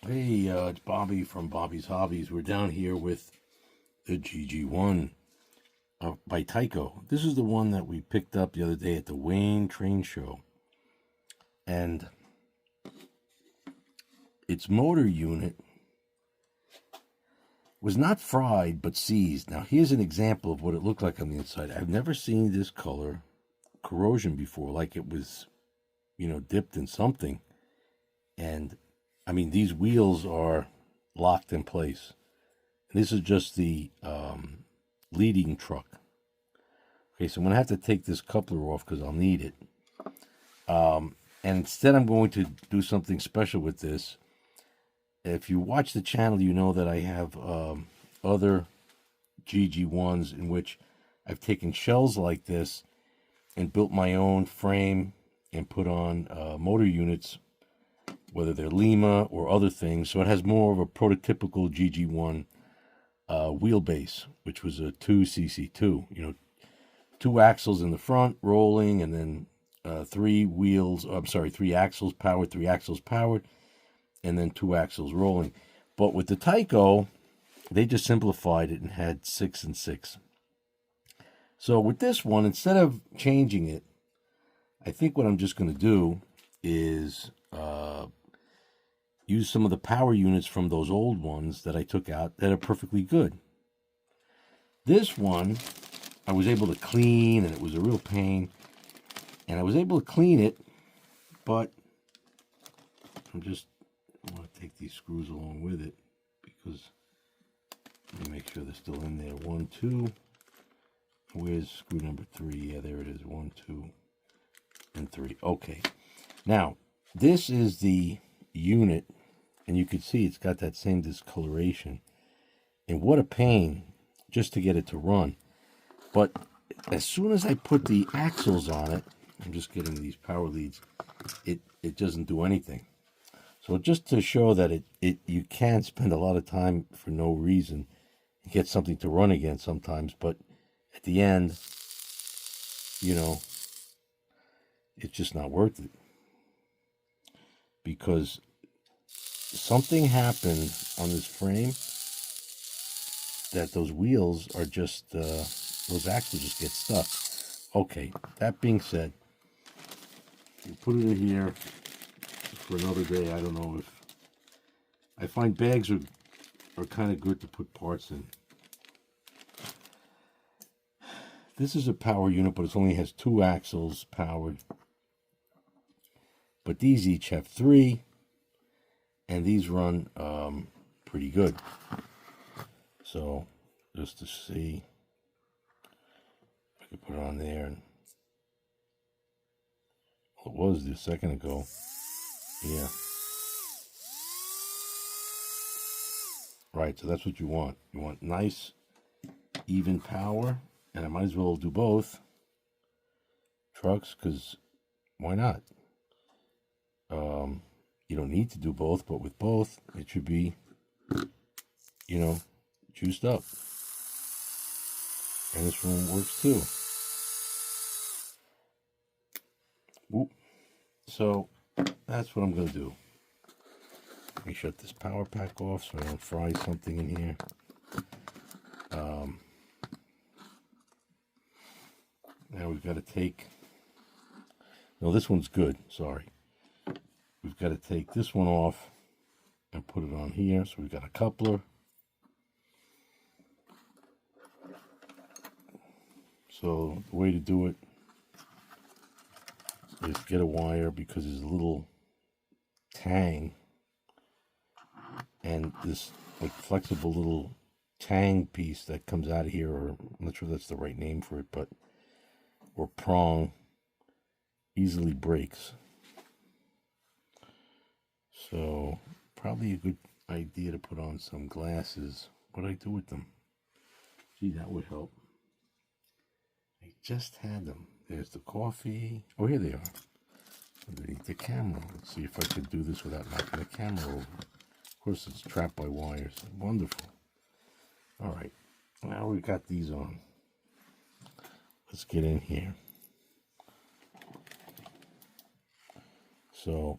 Hey, it's Bobby from Bobby's Hobbies. We're down here with the GG-1 by TYCO. This is the one that we picked up the other day at the Wayne Train Show. And its motor unit was not fried, but seized. Now, here's an example of what it looked like on the inside. I've never seen this color corrosion before, like it was, dipped in something. And I mean, these wheels are locked in place. And this is just the leading truck. Okay, so I'm going to have to take this coupler off because I'll need it. And instead, I'm going to do something special with this. If you watch the channel, you know that I have other GG-1s in which I've taken shells like this and built my own frame and put on motor units, whether they're Lima or other things. So it has more of a prototypical GG-1 wheelbase, which was a 2cc2. 2 axles in the front rolling, and then 3 axles powered, and then 2 axles rolling. But with the TYCO, they just simplified it and had 6 and 6. So with this one, instead of changing it, I think what I'm just going to do is use some of the power units from those old ones that I took out that are perfectly good. This one, I was able to clean, and it was a real pain. And I was able to clean it, but I want to take these screws along with it because let me make sure they're still in there. 1, 2. Where's screw number 3? Yeah, there it is. 1, 2, and 3. Okay. Now, this is the unit, and you can see it's got that same discoloration. And what a pain just to get it to run. But as soon as I put the axles on it, I'm just getting these power leads, it doesn't do anything. So just to show that you can spend a lot of time for no reason and get something to run again sometimes, but at the end, it's just not worth it. Because something happened on this frame that those wheels are just, those axles just get stuck. Okay, that being said, you put it in here for another day. I don't know if... I find bags are kind of good to put parts in. This is a power unit, but it only has 2 axles powered. But these each have 3, and these run pretty good. So, just to see, I could put it on there. And, well, it was a second ago. Yeah. Right, so that's what you want. You want nice, even power, and I might as well do both trucks, because why not? You don't need to do both, but with both, it should be, juiced up. And this one works too. Whoop. So, that's what I'm going to do. Let me shut this power pack off so I don't fry something in here. Now we've got to take... No, this one's good. Sorry. We've got to take this one off and put it on here. So we've got a coupler. So the way to do it is get a wire, because there's a little tang, and this like flexible little tang piece that comes out of here, or I'm not sure if that's the right name for it, but or prong, easily breaks. So probably a good idea to put on some glasses. What do I do with them? Gee, that would help. I just had them. There's the coffee. Oh, here they are. Underneath the camera. Let's see if I could do this without knocking the camera over. Of course, it's trapped by wires. Wonderful. All right. Now we've got these on. Let's get in here. So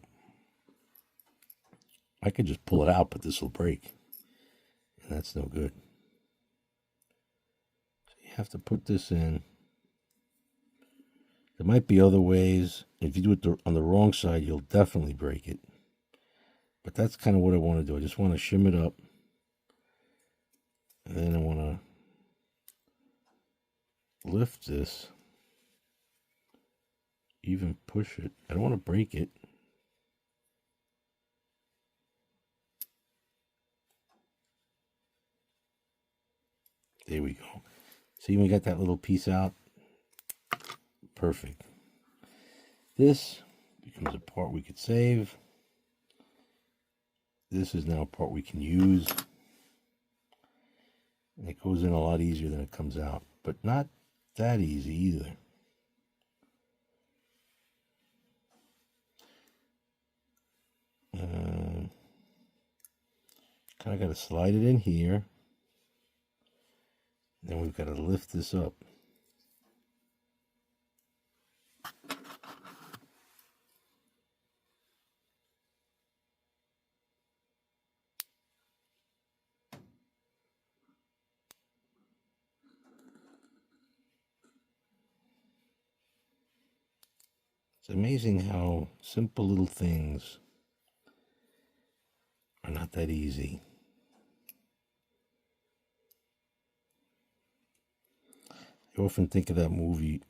I could just pull it out, but this will break. And that's no good. So you have to put this in. There might be other ways. If you do it on the wrong side, you'll definitely break it. But that's kind of what I want to do. I just want to shim it up. And then I want to lift this. Even push it. I don't want to break it. There we go. See, we got that little piece out. Perfect. This becomes a part we could save. This is now a part we can use. And it goes in a lot easier than it comes out, but not that easy either. Kind of got to slide it in here. Then we've got to lift this up. It's amazing how simple little things are not that easy. I often think of that movie,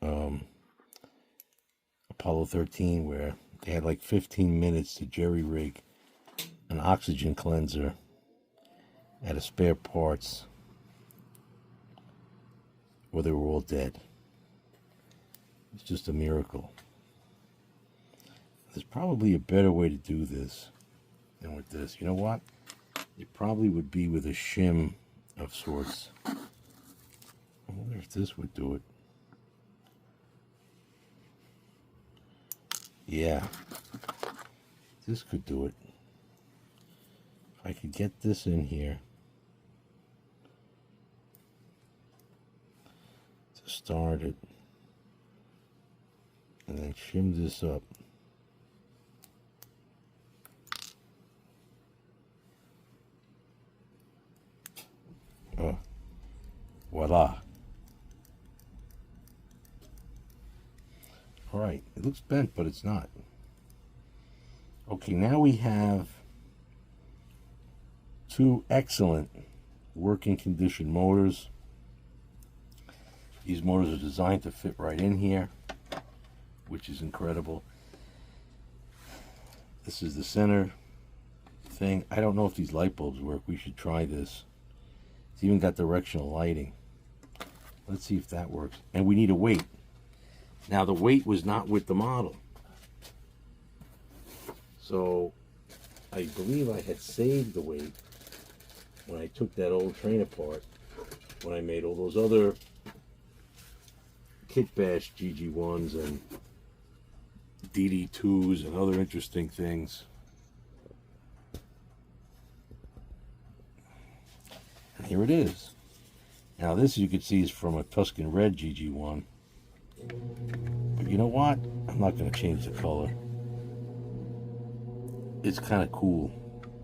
Apollo 13, where they had like 15 minutes to jerry-rig an oxygen cleanser out of spare parts, or they were all dead. It's just a miracle. There's probably a better way to do this than with this. You know what? It probably would be with a shim of sorts. I wonder if this would do it. Yeah, this could do it. If I could get this in here to start it, and then shim this up. Voila. All right, it looks bent, but it's not. Okay, now we have two excellent working condition motors. These motors are designed to fit right in here, which is incredible. This is the center thing. I don't know if these light bulbs work. We should try this. It's even got directional lighting. Let's see if that works. And we need a weight. Now, the weight was not with the model. So, I believe I had saved the weight when I took that old train apart, when I made all those other Kit Bash GG-1s and DD2s and other interesting things. And here it is. Now, this you can see is from a Tuscan Red GG-1. But you know what? I'm not going to change the color. It's kind of cool.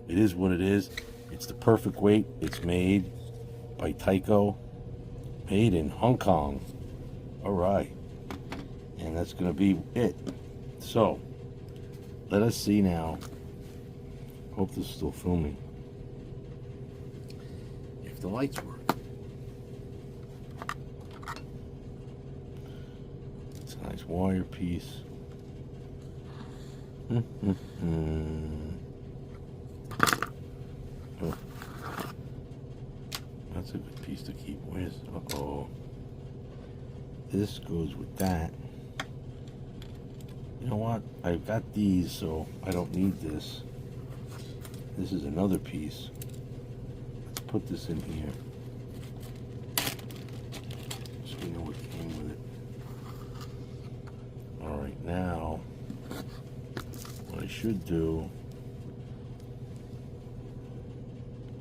It is what it is. It's the perfect weight. It's made by TYCO. Made in Hong Kong. Alright. And that's going to be it. So, let us see now. Hope this is still filming. If the lights work. Nice wire piece. Oh. That's a good piece to keep. Where's, uh-oh. This goes with that. You know what? I've got these, so I don't need this. This is another piece. Let's put this in here. So we know what came with it. Alright, now, what I should do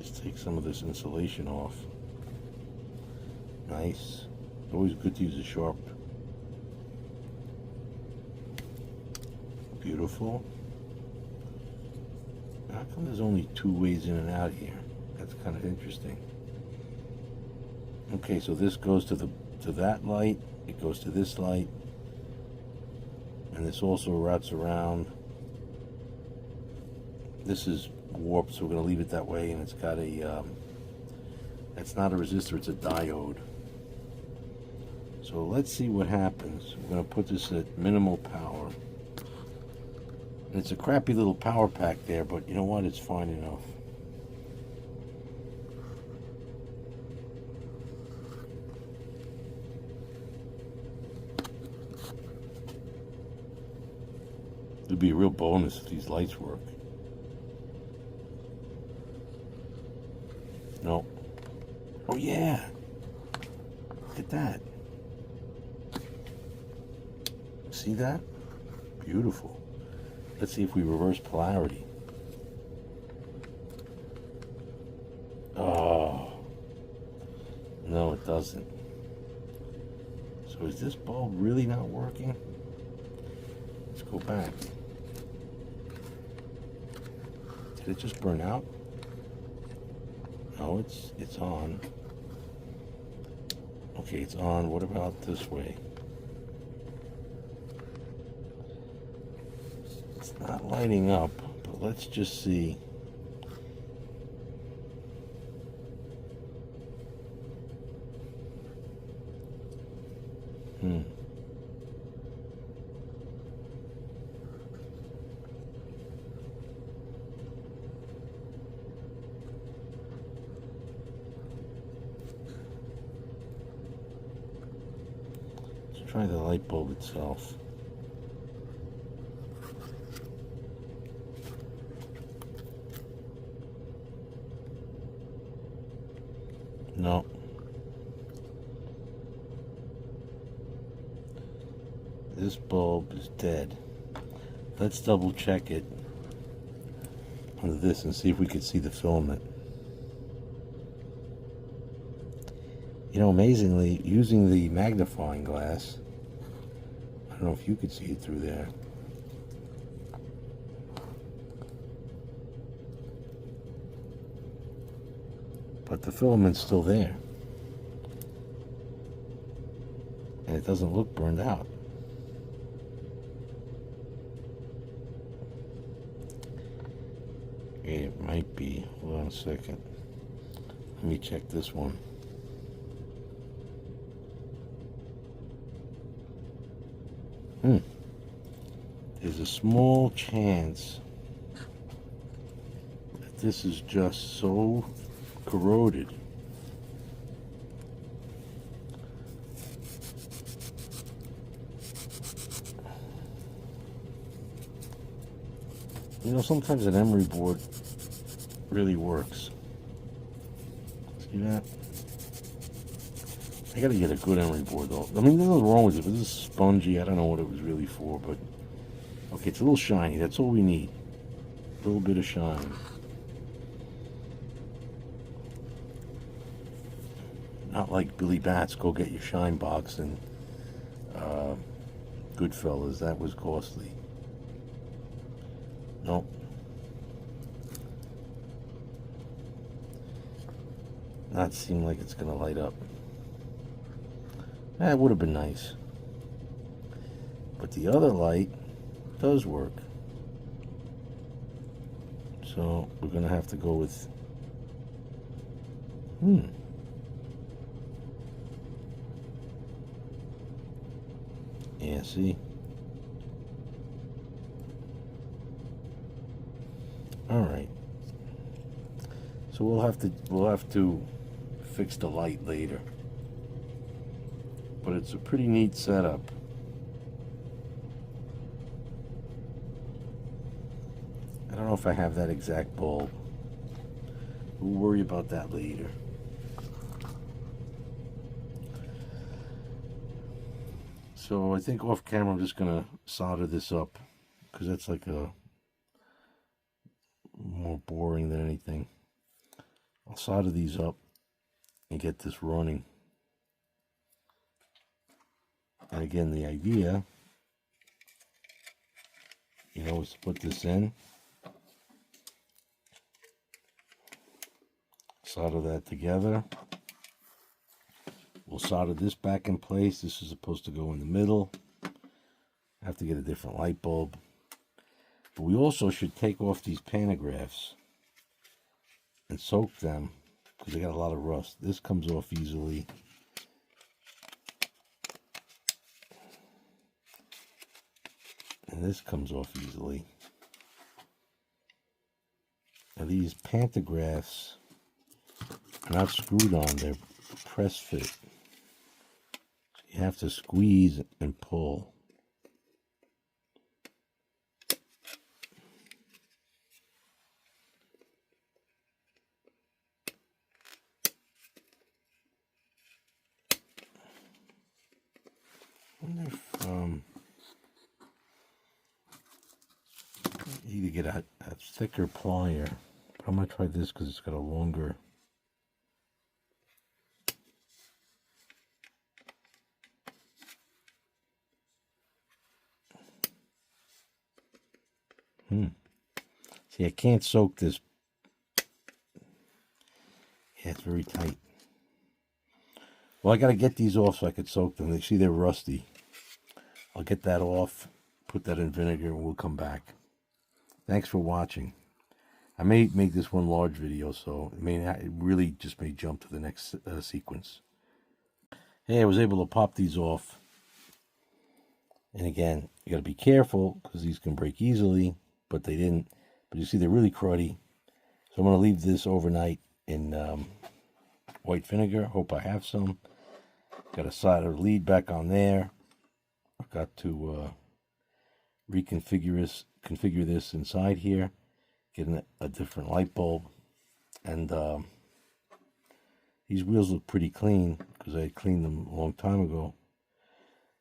is take some of this insulation off. Nice. Always good to use a sharp. Beautiful. How come there's only 2 ways in and out here? That's kind of interesting. Okay, so this goes to that light, it goes to this light, and this also routes around. This is warped, so we're going to leave it that way, and it's got a, that's not a resistor, it's a diode. So let's see what happens. We're going to put this at minimal power. And it's a crappy little power pack there, but you know what? It's fine enough. It'd be a real bonus if these lights work. No. Oh yeah. Look at that. See that? Beautiful. Let's see if we reverse polarity. Oh. No, it doesn't. So is this bulb really not working? Let's go back. Did it just burn out? No, it's on. Okay, it's on. What about this way? It's not lighting up, but let's just see. Let's try the light bulb itself. No. This bulb is dead. Let's double check it under this and see if we can see the filament. You know, amazingly, using the magnifying glass, I don't know if you could see it through there. But the filament's still there. And it doesn't look burned out. It might be. Hold on a second. Let me check this one. There's a small chance that this is just so corroded. You know, sometimes an emery board really works. See that? I gotta get a good emery board though. I mean, there's nothing wrong with it, but this is spongy. I don't know what it was really for, but okay, it's a little shiny. That's all we need. A little bit of shine. Not like Billy Bats, go get your shine box and Goodfellas. That was costly. Nope. Not seem like it's gonna light up. That would have been nice. But the other light does work. So we're gonna have to go with yeah, see? Alright. So we'll have to fix the light later. But it's a pretty neat setup. I don't know if I have that exact bulb. We'll worry about that later. So I think off camera I'm just gonna solder this up, because that's like a more boring than anything. I'll solder these up and get this running. And again, the idea, you know, is to put this in Solder that together. We'll solder this back in place. This is supposed to go in the middle. I have to get a different light bulb. But we also should take off these pantographs and soak them because they got a lot of rust. This comes off easily. And this comes off easily. Now these pantographs are not screwed on, they're press fit. So you have to squeeze and pull. I wonder if you either get a thicker plier. But I'm going to try this because it's got a longer. See, I can't soak this. Yeah, it's very tight. Well, I got to get these off so I could soak them. They see they're rusty. I'll get that off, put that in vinegar, and we'll come back. Thanks for watching. I may make this one large video, so it really just may jump to the next sequence. Hey, I was able to pop these off. And again, you got to be careful because these can break easily, but they didn't. But you see, they're really cruddy. So I'm going to leave this overnight in white vinegar. Hope I have some. Got a solder lead back on there. I've got to configure this inside here. Getting a different light bulb. And these wheels look pretty clean because I had cleaned them a long time ago.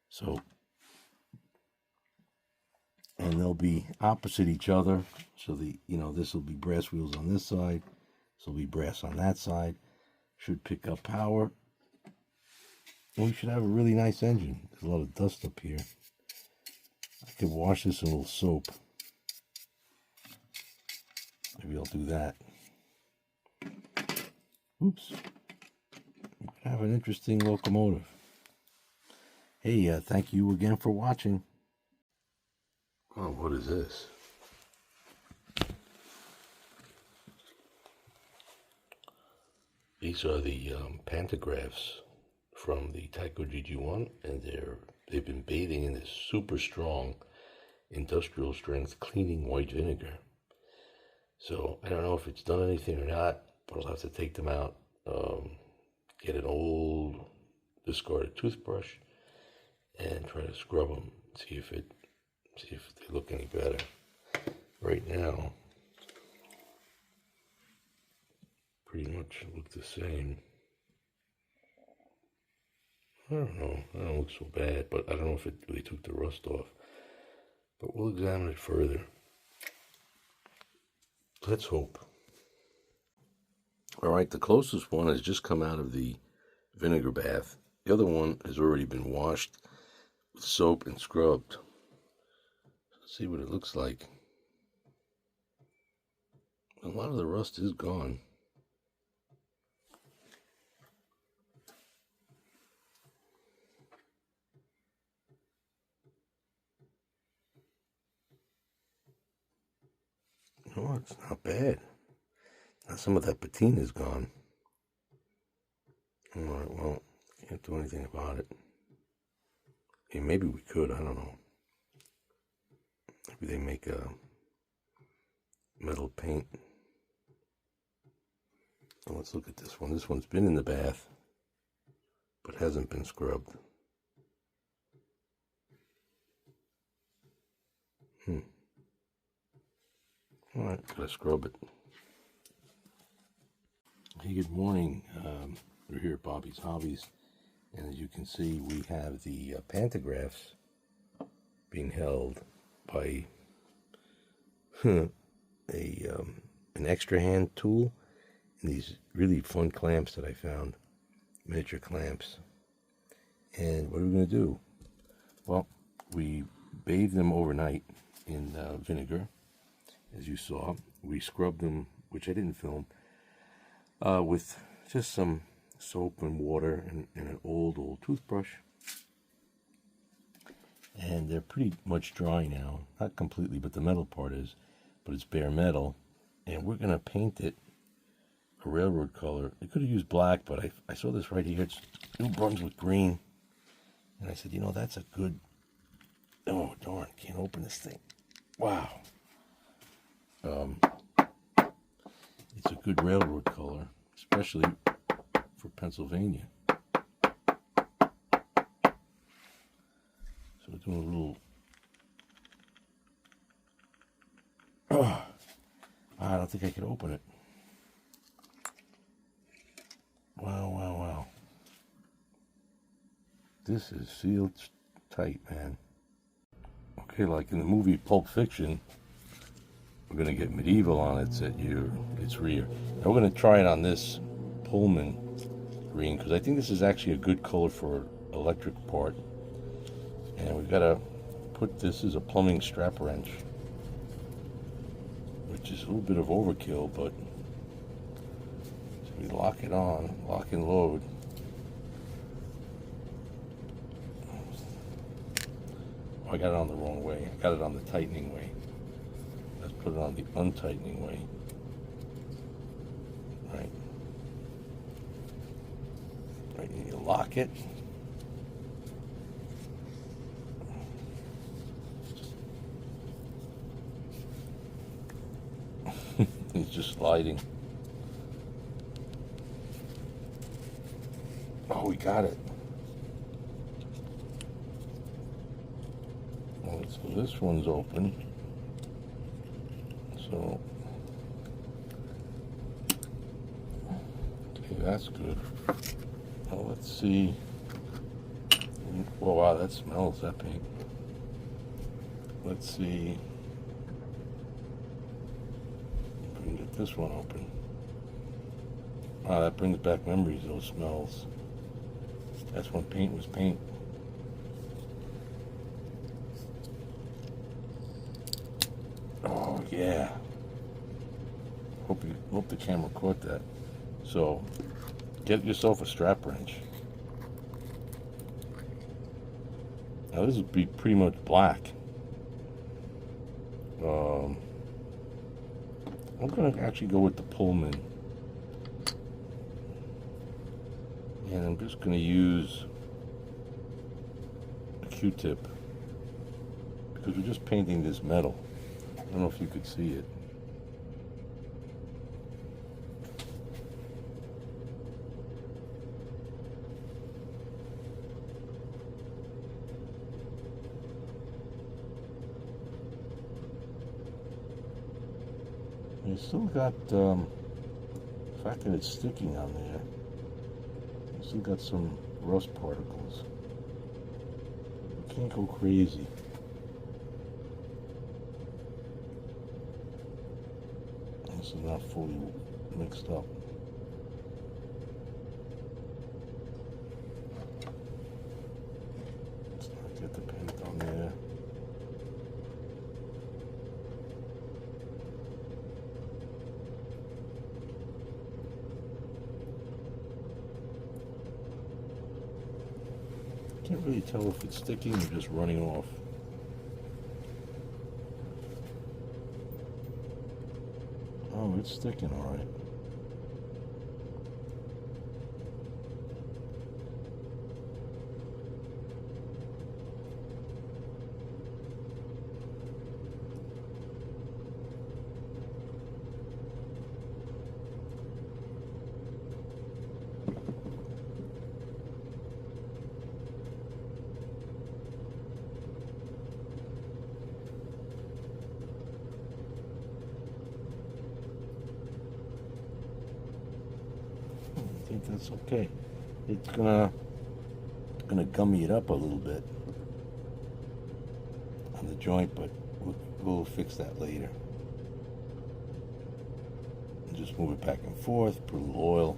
So, and they'll be opposite each other. So this will be brass wheels on this side. This will be brass on that side. Should pick up power. And we should have a really nice engine. There's a lot of dust up here. I could wash this in a little soap. Maybe I'll do that. Oops. I have an interesting locomotive. Hey, thank you again for watching. Oh, what is this? These are the pantographs from the TYCO GG-1, and they've been bathing in this super strong industrial strength cleaning white vinegar. So I don't know if it's done anything or not, but I'll have to take them out, get an old discarded toothbrush, and try to scrub them, see if they look any better. Right now, pretty much look the same. I don't know. It don't look so bad, but I don't know if it really took the rust off. But we'll examine it further. Let's hope. All right, the closest one has just come out of the vinegar bath. The other one has already been washed with soap and scrubbed. Let's see what it looks like. A lot of the rust is gone. Oh, it's not bad. Now some of that patina is gone. All right, well, can't do anything about it. Hey, maybe we could, I don't know. Maybe they make a metal paint. Well, let's look at this one. This one's been in the bath, but hasn't been scrubbed. All right, gotta scrub it. Hey, good morning. We're here at Bobby's Hobbies, and as you can see, we have the pantographs being held by an extra hand tool and these really fun clamps that I found, miniature clamps. And what are we going to do? Well, we bathed them overnight in vinegar, as you saw. We scrubbed them, which I didn't film, with just some soap and water and an old toothbrush. And they're pretty much dry now. Not completely, but the metal part is. But it's bare metal. And we're going to paint it a railroad color. I could have used black, but I saw this right here. It's New Brunswick green. And I said, you know, that's a good... Oh, darn, can't open this thing. Wow. It's a good railroad color, especially for Pennsylvania. So we're doing a little... Oh, I don't think I can open it. Wow, wow, wow. This is sealed tight, man. Okay, like in the movie Pulp Fiction, we're going to get medieval on its rear. Now we're going to try it on this Pullman green, because I think this is actually a good color for electric part. And we've got to put this as a plumbing strap wrench, which is a little bit of overkill, but so we lock it on, lock and load. Oh, I got it on the wrong way. I got it on the tightening way. Let's put it on the untightening way. Right. Right, and you lock it. It's just sliding. Oh, we got it. Well, so this one's open. So, okay, that's good. Now let's see. Oh, wow, that smells, that paint. Let's see. If we can get this one open. Wow, that brings back memories, those smells. That's when paint was paint. Oh, yeah. Hope the camera caught that. So, get yourself a strap wrench. Now this would be pretty much black. I'm going to actually go with the Pullman. And I'm just going to use a Q-tip, because we're just painting this metal. I don't know if you could see it. It's still got, the fact that it's sticking on there, it's still got some rust particles. You can't go crazy. This is not fully mixed up. Let's not get the paint on there. Can't really tell if it's sticking or just running off. Oh, it's sticking all right. I think that's okay. It's gonna gummy it up a little bit on the joint, but we'll fix that later. And just move it back and forth, put a little oil.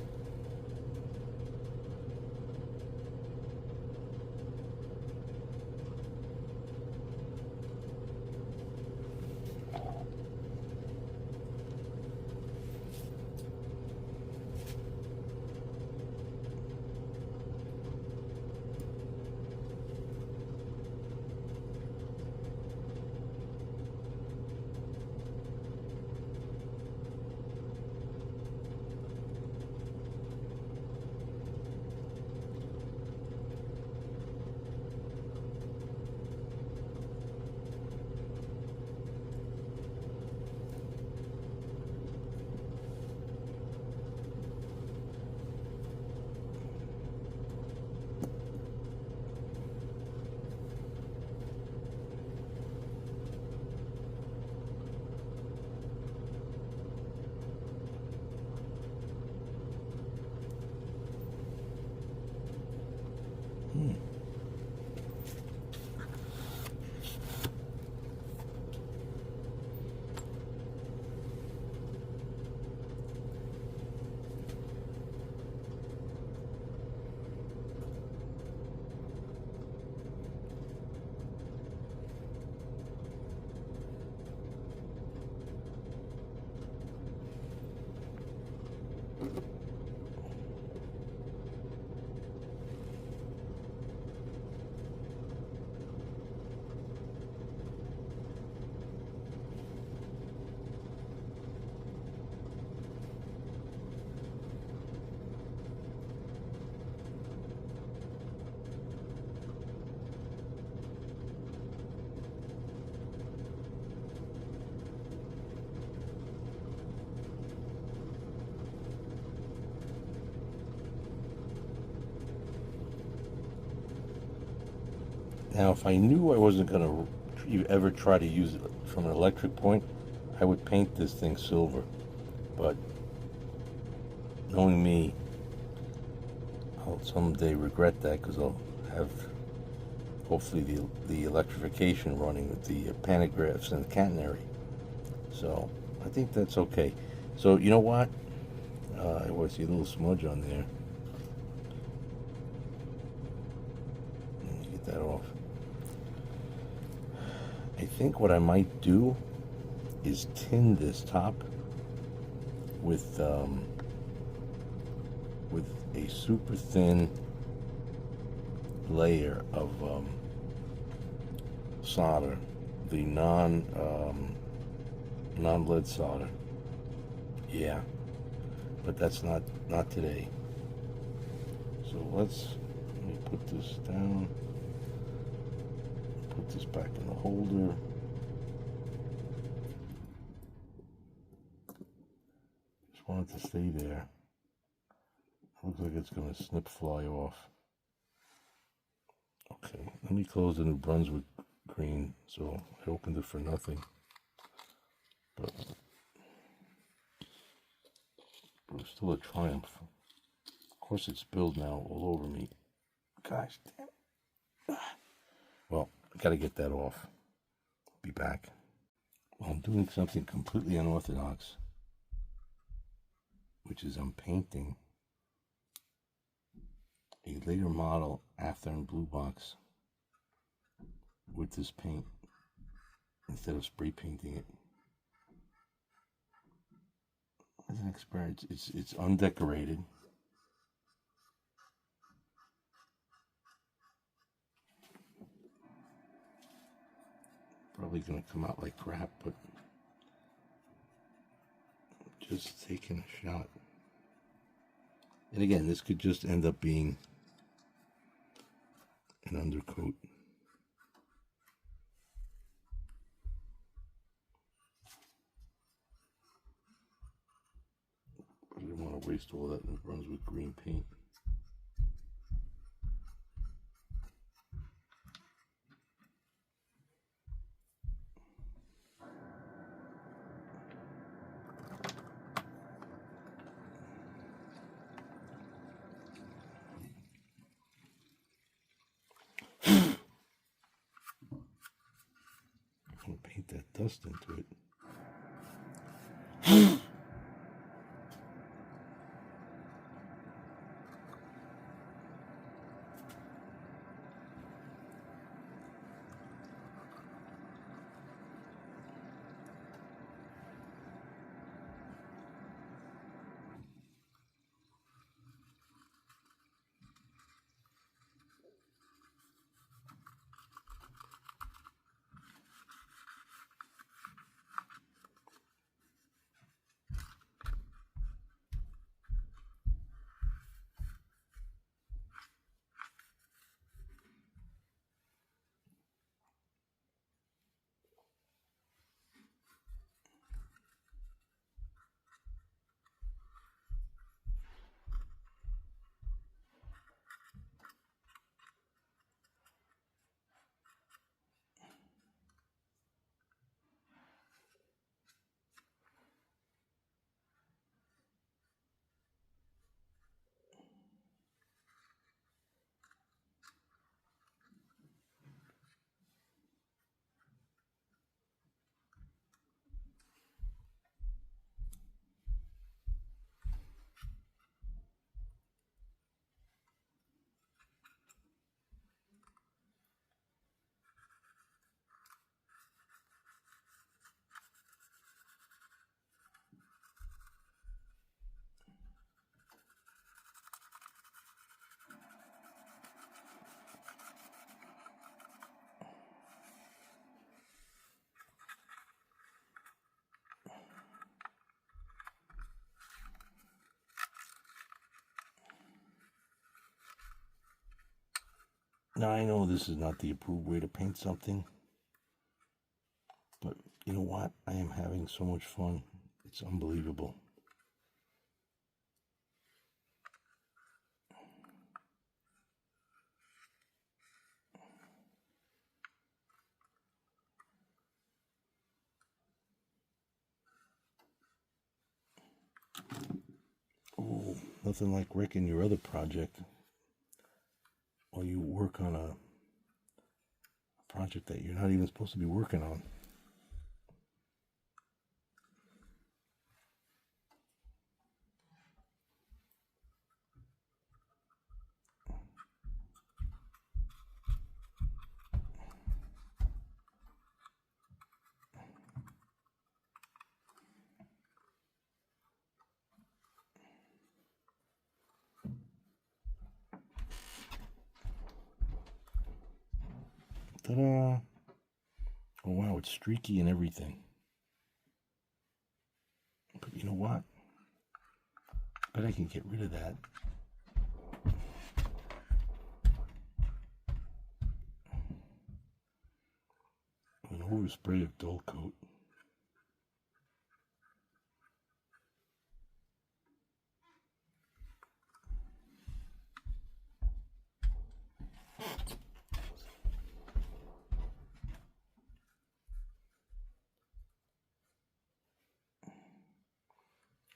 Now, if I knew I wasn't going to ever try to use it from an electric point, I would paint this thing silver. But knowing me, I'll someday regret that because I'll have hopefully the electrification running with the pantographs and the catenary. So I think that's okay. So you know what? I see a little smudge on there. Let me get that off. I think what I might do is tin this top with a super thin layer of solder, the non-lead solder. Yeah, but that's not today. So let me put this down. Put this back in the holder. Just want it to stay there. Looks like it's going to snip fly off. Okay, let me close the New Brunswick green. So I opened it for nothing. But it was still a triumph. Of course it spilled now all over me. Gosh damn. Well, I gotta get that off. Be back. Well, I'm doing something completely unorthodox, which is I'm painting a later model Athearn blue box with this paint instead of spray painting it. As an experience, it's undecorated. Probably gonna come out like crap, but just taking a shot. And again, this could just end up being an undercoat. I didn't want to waste all that New Brunswick green paint. I'm going to paint that dust into it. Now, I know this is not the approved way to paint something, but you know what? I am having so much fun. It's unbelievable. Nothing like wrecking your other project while you work on a project that you're not even supposed to be working on. Ta-da! Oh wow, it's streaky and everything. But you know what? I bet I can get rid of that. An overspray of dull coat.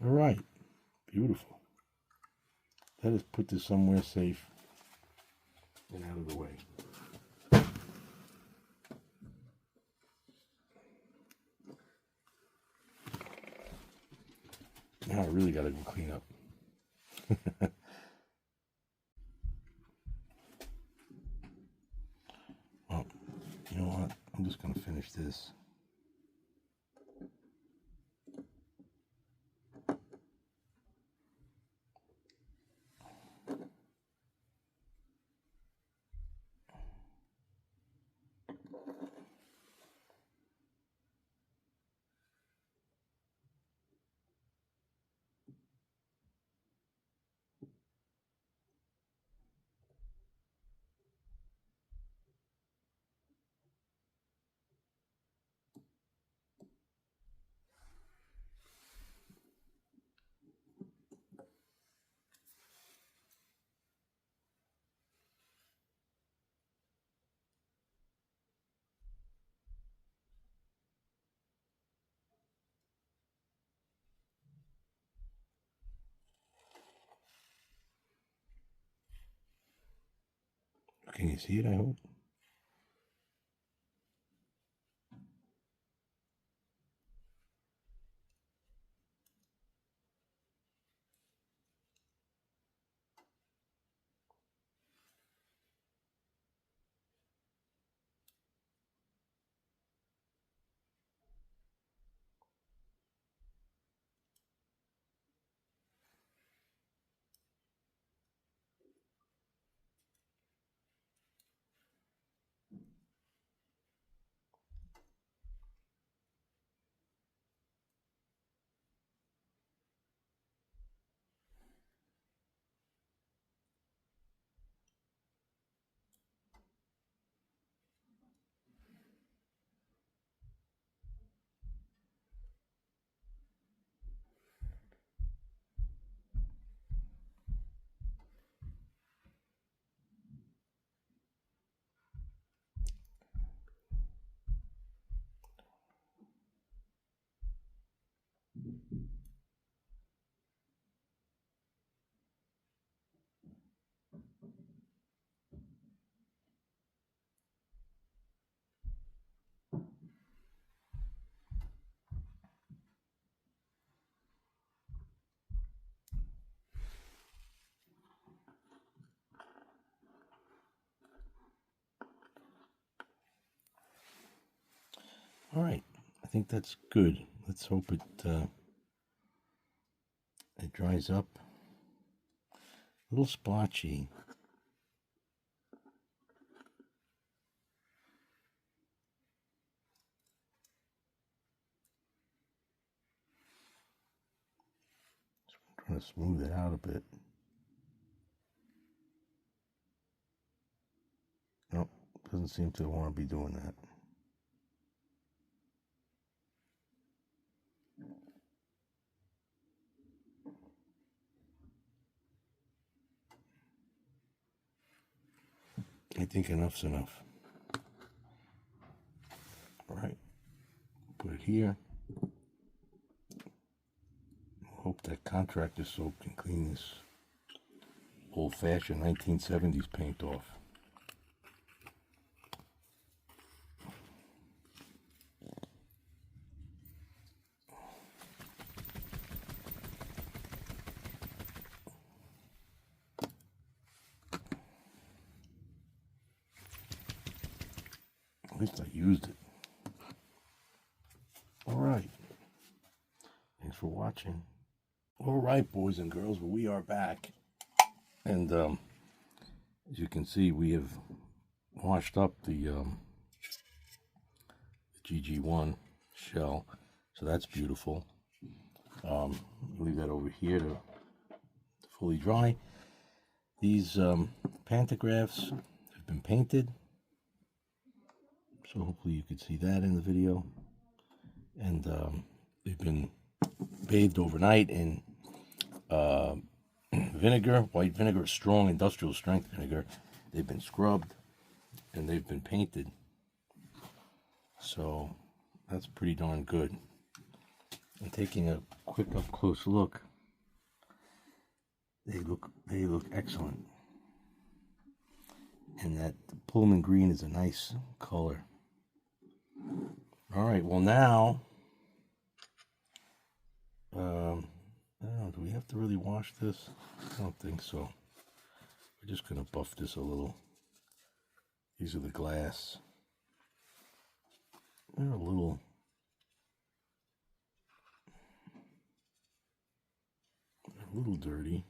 All right, beautiful. Let us put this somewhere safe and out of the way. Now I really got to go clean up. Well, you know what? I'm just going to finish this. Can you see it, I hope? All right, I think that's good. Let's hope it dries up. A little splotchy. I'm trying to smooth it out a bit. Nope, doesn't seem to want to be doing that. I think enough's enough. All right, put it here. Hope that contractor soap can clean this old-fashioned 1970s paint off. At least I used it. All right. Thanks for watching. All right, boys and girls, well, we are back. And as you can see, we have washed up the GG-1 shell. So that's beautiful. Leave that over here to fully dry. These pantographs have been painted. So hopefully you could see that in the video. And they've been bathed overnight in vinegar, white vinegar, strong industrial strength vinegar. They've been scrubbed and they've been painted. So that's pretty darn good. And taking a quick up close look, they look excellent. And that Pullman green is a nice color. All right, well now, I don't know, do we have to really wash this? I don't think so. We're just going to buff this a little. These are the glass. They're a little dirty.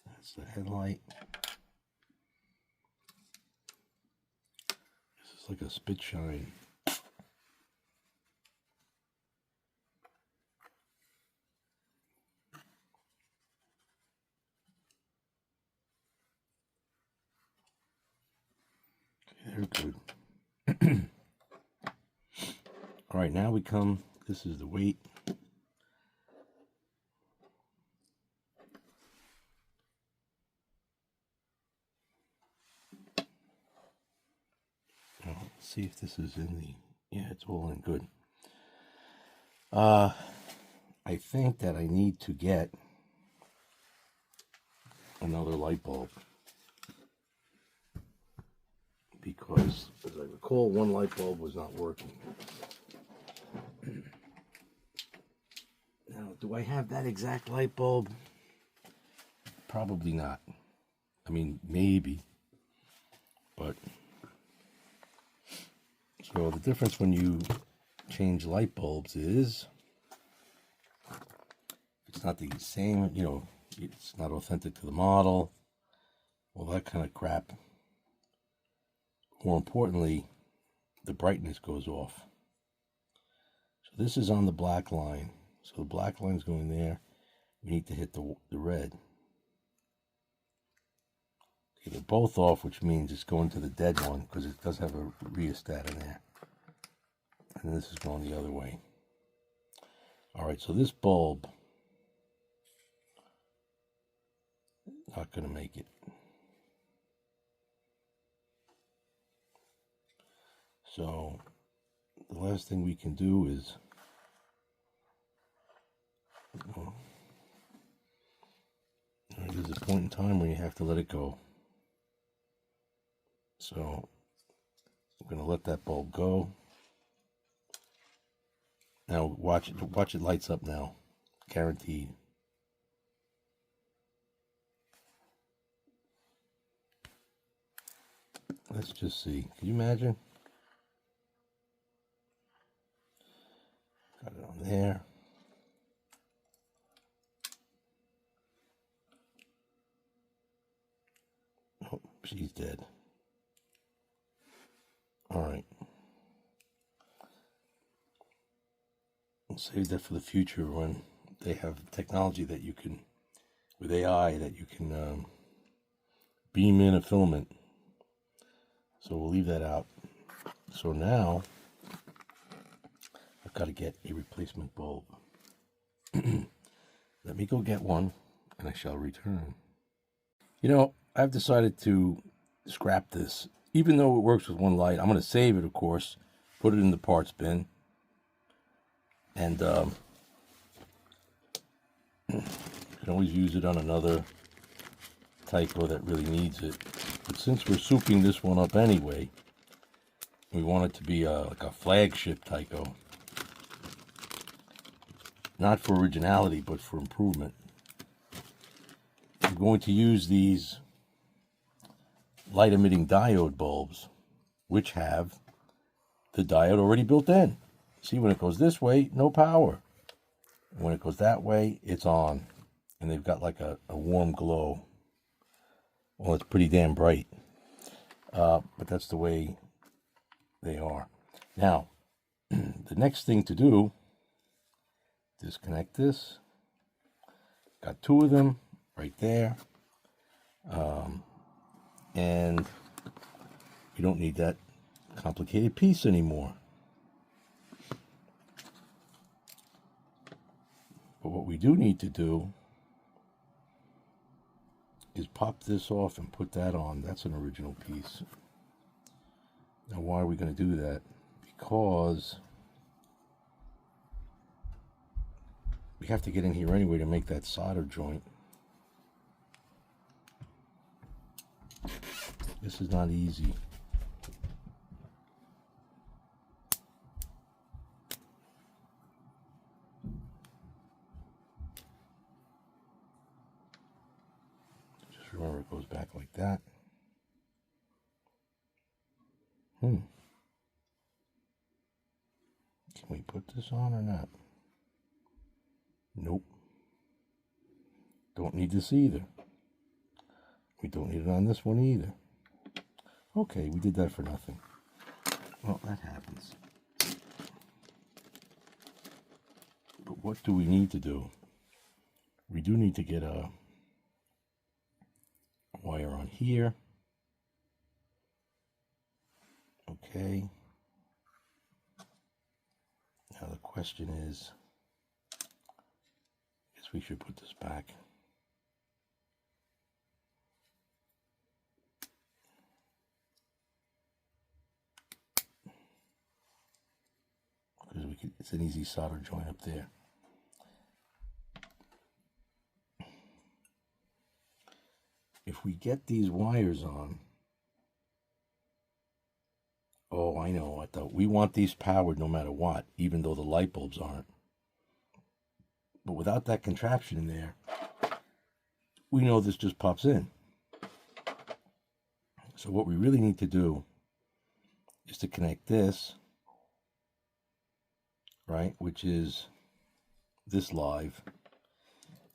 That's the headlight. This is like a spit shine. They're good. All right, now we come, this is the weight. Now, let's see if this is in the, yeah, it's all in good. I think that I need to get another light bulb. Because, as I recall, one light bulb was not working. Now, do I have that exact light bulb? Probably not. I mean, maybe. But, so the difference when you change light bulbs is, it's not the same, you know, it's not authentic to the model, all that kind of crap. More importantly, the brightness goes off. So this is on the black line. So the black line's going there. We need to hit the red. Okay, they're both off, which means it's going to the dead one because it does have a rheostat in there. And this is going the other way. All right, so this bulb, not going to make it. So the last thing we can do is, there's a point in time when you have to let it go. So I'm going to let that bulb go. Now watch it lights up now, guaranteed. Let's just see. Can you imagine? Got it on there. Oh, she's dead. All right. We'll save that for the future when they have technology that you can, with AI, that you can beam in a filament. So we'll leave that out. So now I've got to get a replacement bulb. Let me go get one and I shall return. You know, I've decided to scrap this. Even though it works with one light, I'm going to save it, of course, put it in the parts bin, and you can always use it on another TYCO that really needs it. But since we're souping this one up anyway, we want it to be like a flagship TYCO. Not for originality, but for improvement. I'm going to use these light emitting diode bulbs, which have the diode already built in. See, when it goes this way, no power. When it goes that way, it's on. And they've got like a warm glow. Well, it's pretty damn bright. But that's the way they are. Now, the next thing to do, disconnect this. Got two of them right there. And you don't need that complicated piece anymore. But what we do need to do is pop this off and put that on. That's an original piece. Now, why are we going to do that? Because we have to get in here anyway to make that solder joint. This is not easy. Just remember it goes back like that. Can we put this on or not? Nope. Don't need this either. We don't need it on this one either. Okay, we did that for nothing. Well, that happens. But what do we need to do? We do need to get a wire on here. Okay. Now the question is, I guess we should put this back. Because it's an easy solder joint up there. If we get these wires on, oh, I know, I thought we want these powered no matter what, even though the light bulbs aren't. But without that contraption in there, we know this just pops in. So what we really need to do is to connect this, right, which is this live.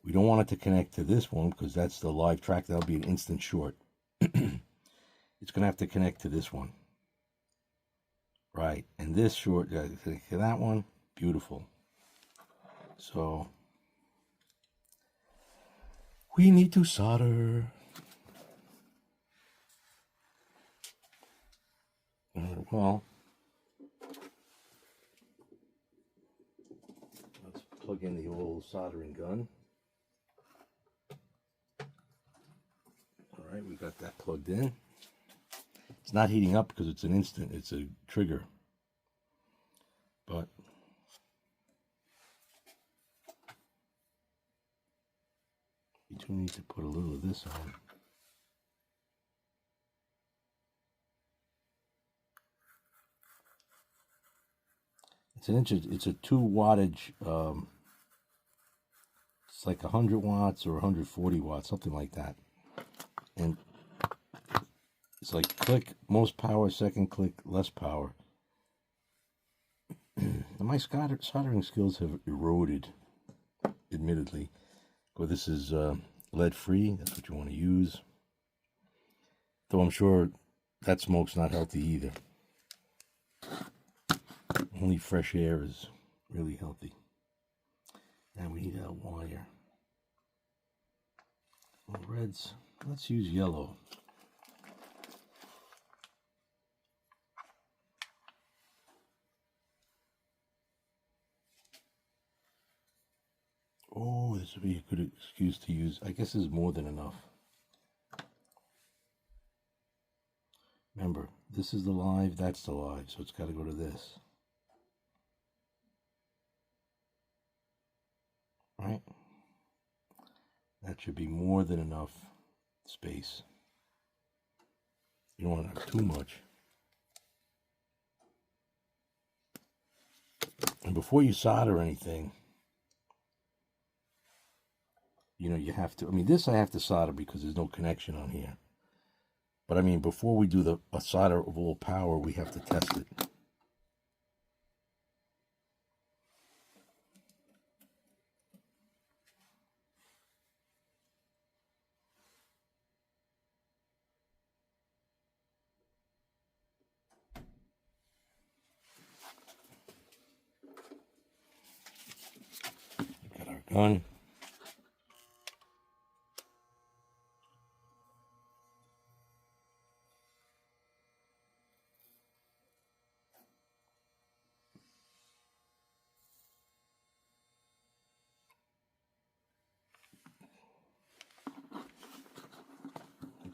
We don't want it to connect to this one because that's the live track. That'll be an instant short. It's going to have to connect to this one. Right, and this short, connect to that one. Beautiful. So, we need to solder. Well, let's plug in the old soldering gun. All right, we got that plugged in. It's not heating up because it's an instant, it's a trigger. But you do need to put a little of this on. It's a 2 wattage, it's like 100 watts or 140 watts, something like that. And it's like click, most power, second click, less power. My soldering skills have eroded, admittedly. Well, this is lead free, that's what you want to use. Though I'm sure that smoke's not healthy either. Only fresh air is really healthy. Now we need a wire. Well, reds, let's use yellow. Oh, this would be a good excuse to use. I guess this is more than enough. Remember, this is the live, that's the live, so it's got to go to this. Right? That should be more than enough space. You don't want to have too much. And before you solder anything, you know, you have to, I mean, this I have to solder because there's no connection on here. But I mean, before we do a solder of all power, we have to test it. Got our gun.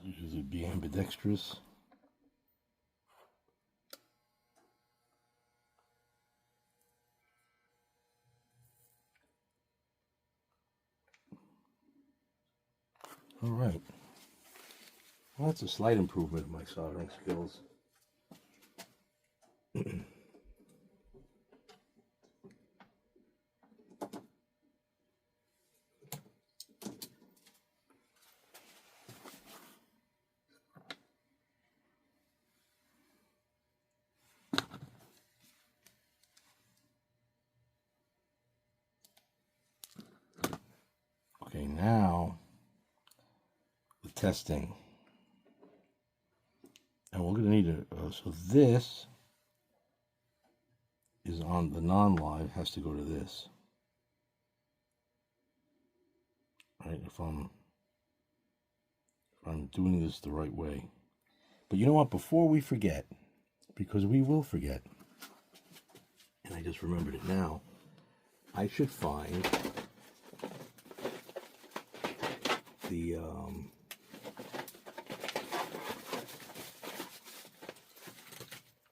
Usually be ambidextrous. All right. Well, that's a slight improvement in my soldering skills. Okay, now the testing. And we're going to need so this is on the non-live, has to go to this. Right, if I'm doing this the right way. But you know what, before we forget, because we will forget, and I just remembered it now, I should find the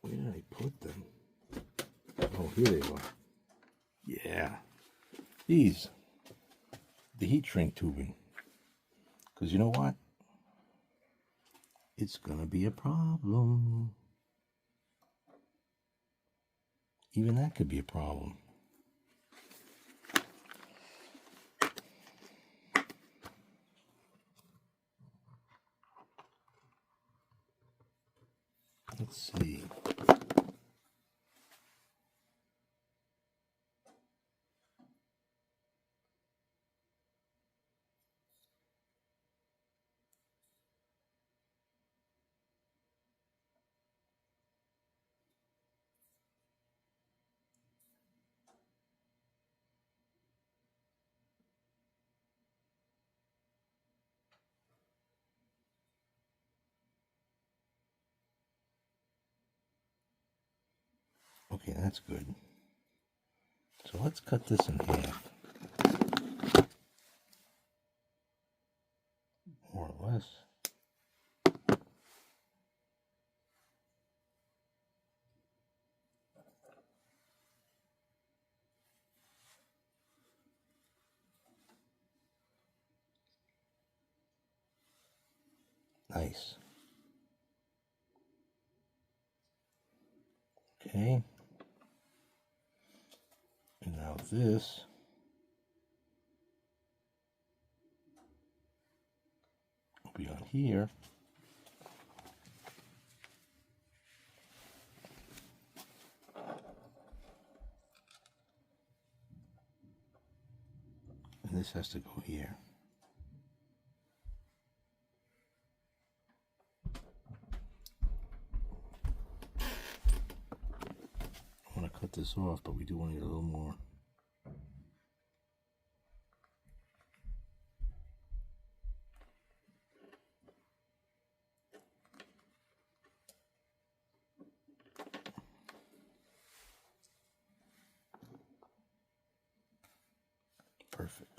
where did I put them? Oh, here they are. Yeah, these, the heat shrink tubing. Because you know what? It's gonna be a problem. Even that could be a problem. Let's see. Okay, that's good. So let's cut this in half. More or less. Nice. Okay. And now this will be on here. And this has to go here. I want to cut this off, but we do want to get a little more. Perfect.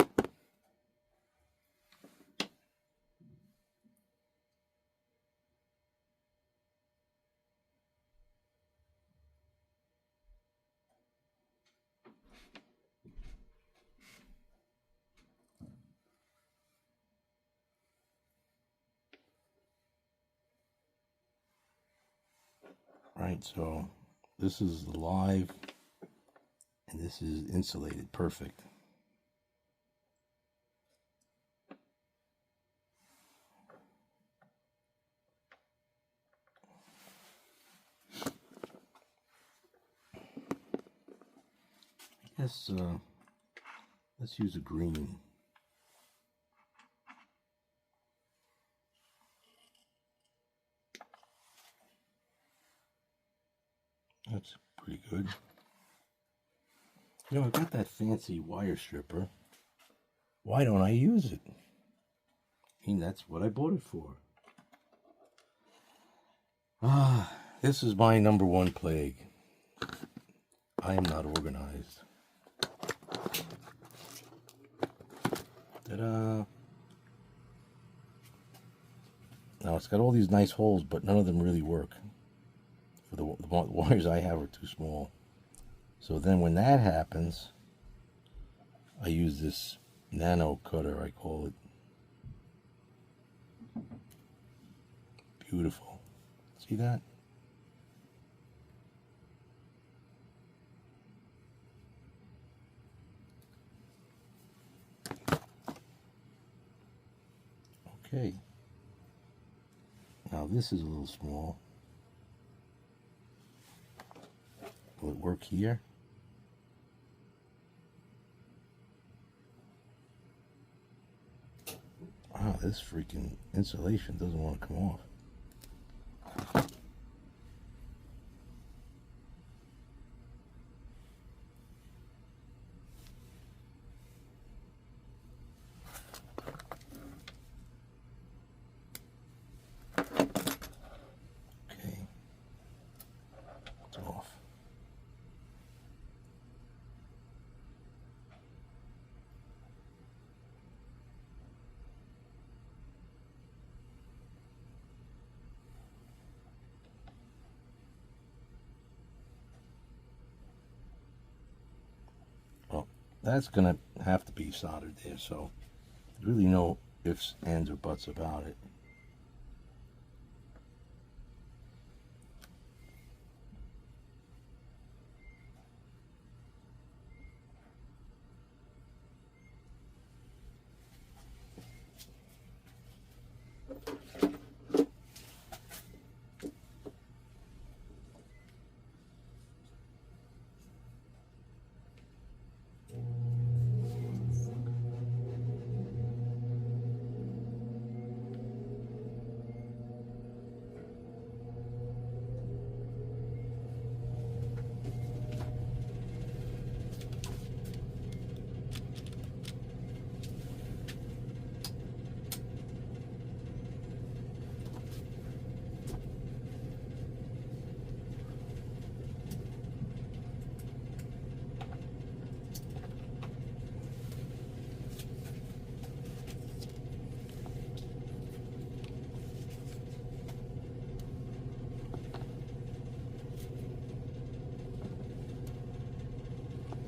Right, so this is live and this is insulated. Perfect. I guess let's use a green. That's pretty good. You know, I've got that fancy wire stripper. Why don't I use it? I mean, that's what I bought it for. This is my number one plague. I am not organized. Ta-da! Now, it's got all these nice holes, but none of them really work. For the wires I have are too small. So then when that happens, I use this nano cutter, I call it. Beautiful. See that? Okay. Now this is a little small. Will it work here? Wow, this freaking insulation doesn't want to come off. Okay, it's off. Well, that's gonna have to be soldered there, so there's really no ifs, ands, or buts about it.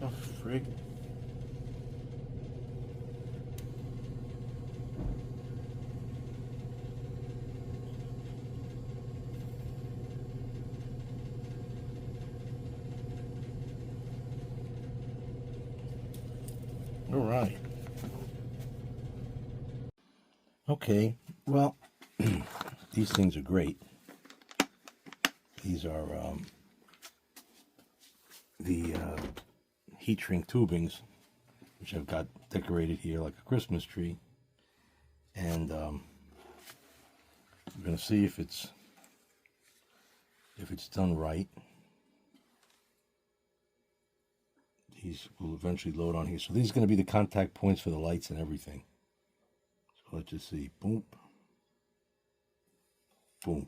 Oh, frig. All right. Okay, well, these things are great. These are the heat shrink tubings, which I've got decorated here like a Christmas tree. And we're going to see if it's done right. These will eventually load on here. So these are going to be the contact points for the lights and everything. So let's just see. Boom. Boom.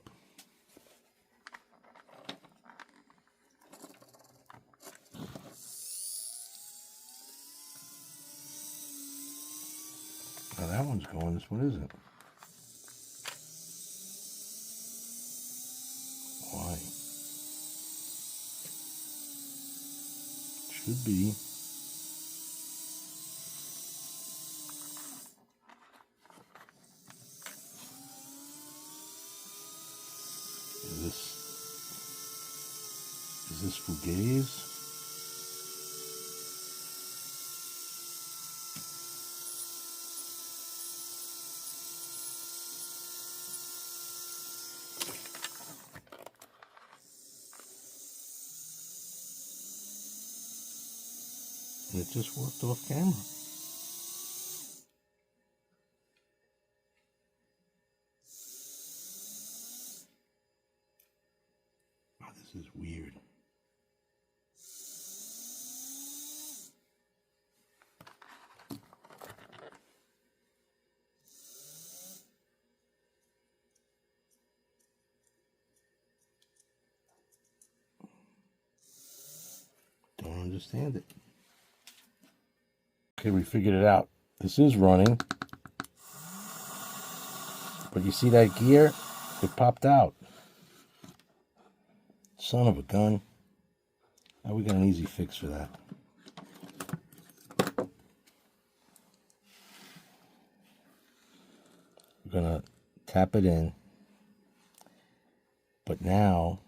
Now that one's going, this one isn't. Why? Should be. Is this fugaze? And it just worked off camera. Oh, this is weird. Don't understand it. Okay, we figured it out. This is running. But you see that gear? It popped out. Son of a gun. Now we got an easy fix for that. We're gonna tap it in. But now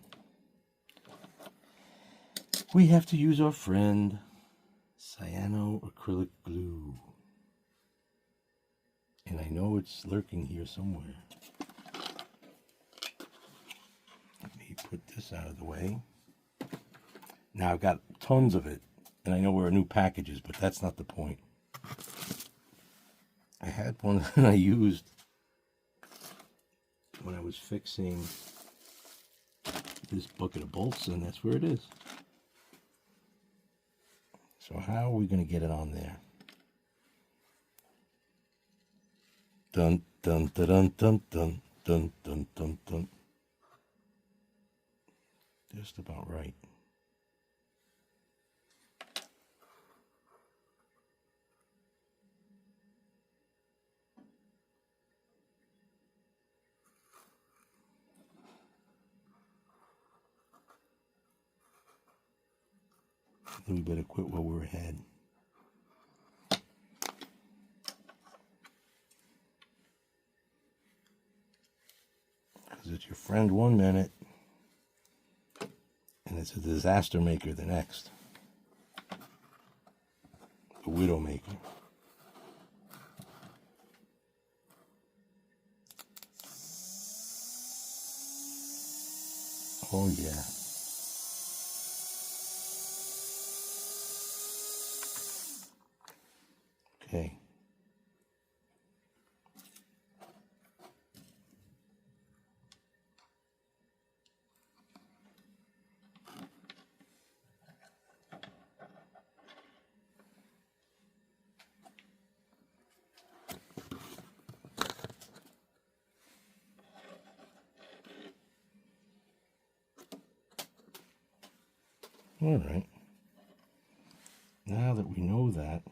we have to use our friend cyanoacrylic glue. And I know it's lurking here somewhere. Let me put this out of the way. Now I've got tons of it, and I know where a new package is, but that's not the point. I had one that I used when I was fixing this bucket of bolts, and that's where it is. So how are we going to get it on there? Dun dun dun dun dun dun dun dun dun dun. Just about right. We better quit while we're ahead. Because it's your friend one minute, and it's a disaster maker the next. The widow maker. Oh yeah. Okay. All right. Now that we know that,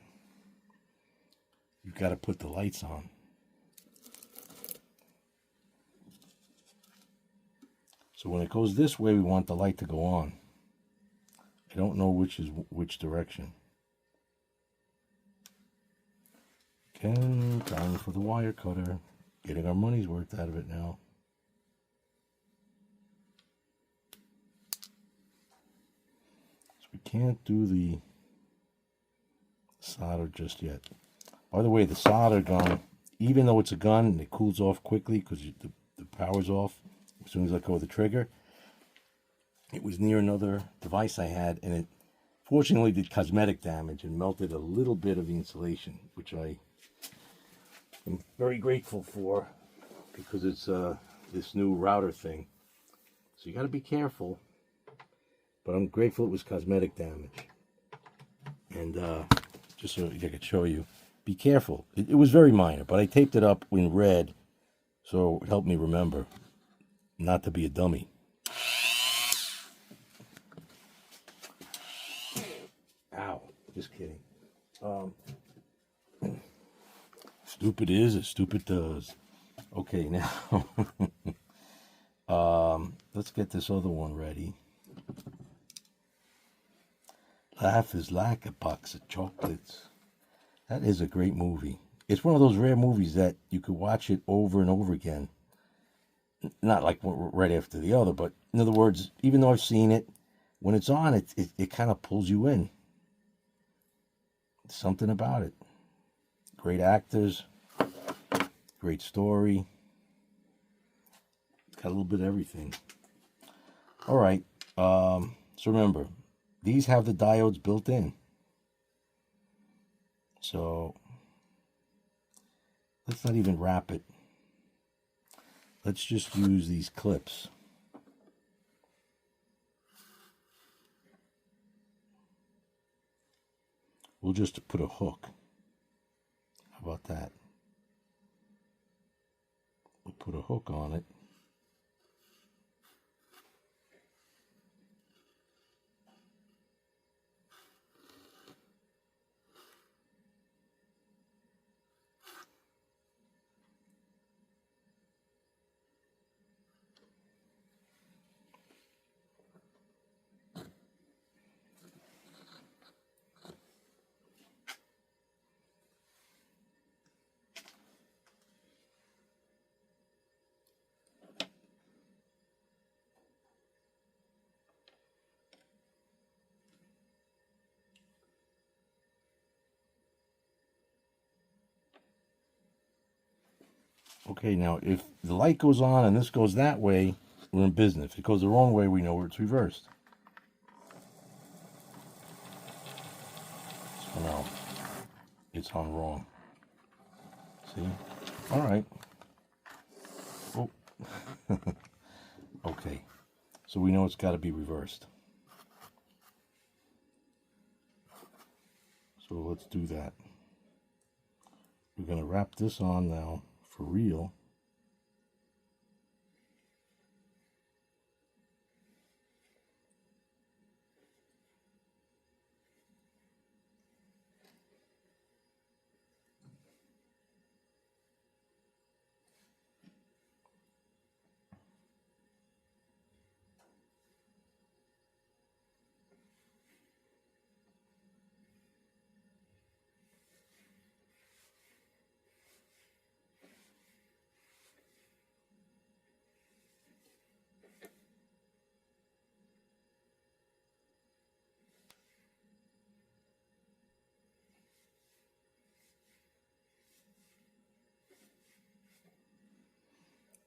you've got to put the lights on. So when it goes this way, we want the light to go on. I don't know which is which direction. Again, time for the wire cutter. Getting our money's worth out of it now. So we can't do the solder just yet. By the way, the solder gun, even though it's a gun and it cools off quickly because the power's off as soon as I let go of the trigger, it was near another device I had, and it fortunately did cosmetic damage and melted a little bit of the insulation, which I am very grateful for because it's this new router thing. So you got to be careful, but I'm grateful it was cosmetic damage. And just so I could show you, be careful. It was very minor, but I taped it up in red, so it helped me remember not to be a dummy. Ow, just kidding. Stupid is as stupid does. Okay, now let's get this other one ready. Life is like a box of chocolates. That is a great movie. It's one of those rare movies that you could watch it over and over again. Not like right after the other, but in other words, even though I've seen it, when it's on, it kind of pulls you in. Something about it. Great actors, great story. It's got a little bit of everything. All right. So remember, these have the diodes built in. So let's not even wrap it. Let's just use these clips. We'll just put a hook. How about that? We'll put a hook on it. Okay, now if the light goes on and this goes that way, we're in business. If it goes the wrong way, we know it's reversed. So now it's on wrong. See? All right. Oh. Okay. So we know it's got to be reversed. So let's do that. We're going to wrap this on now for real.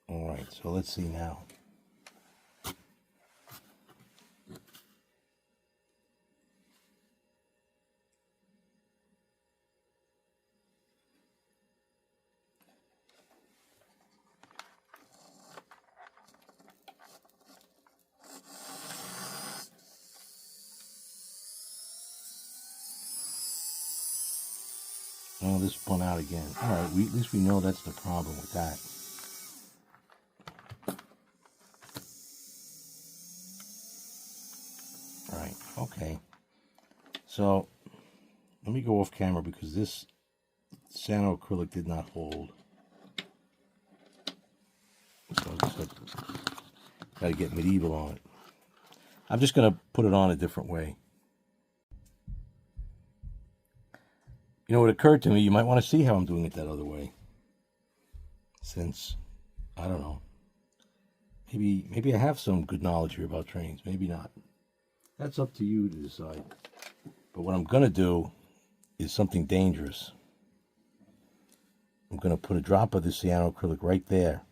All right, so let's see now. Oh, this spun out again. All right, at least we know that's the problem with that. All right, okay. So let me go off camera because this cyano acrylic did not hold. So I just got to get medieval on it. I'm just going to put it on a different way. You know, it occurred to me, you might want to see how I'm doing it that other way. Since, I don't know, maybe I have some good knowledge here about trains, maybe not. That's up to you to decide. But what I'm going to do is something dangerous. I'm going to put a drop of the cyano acrylic right there,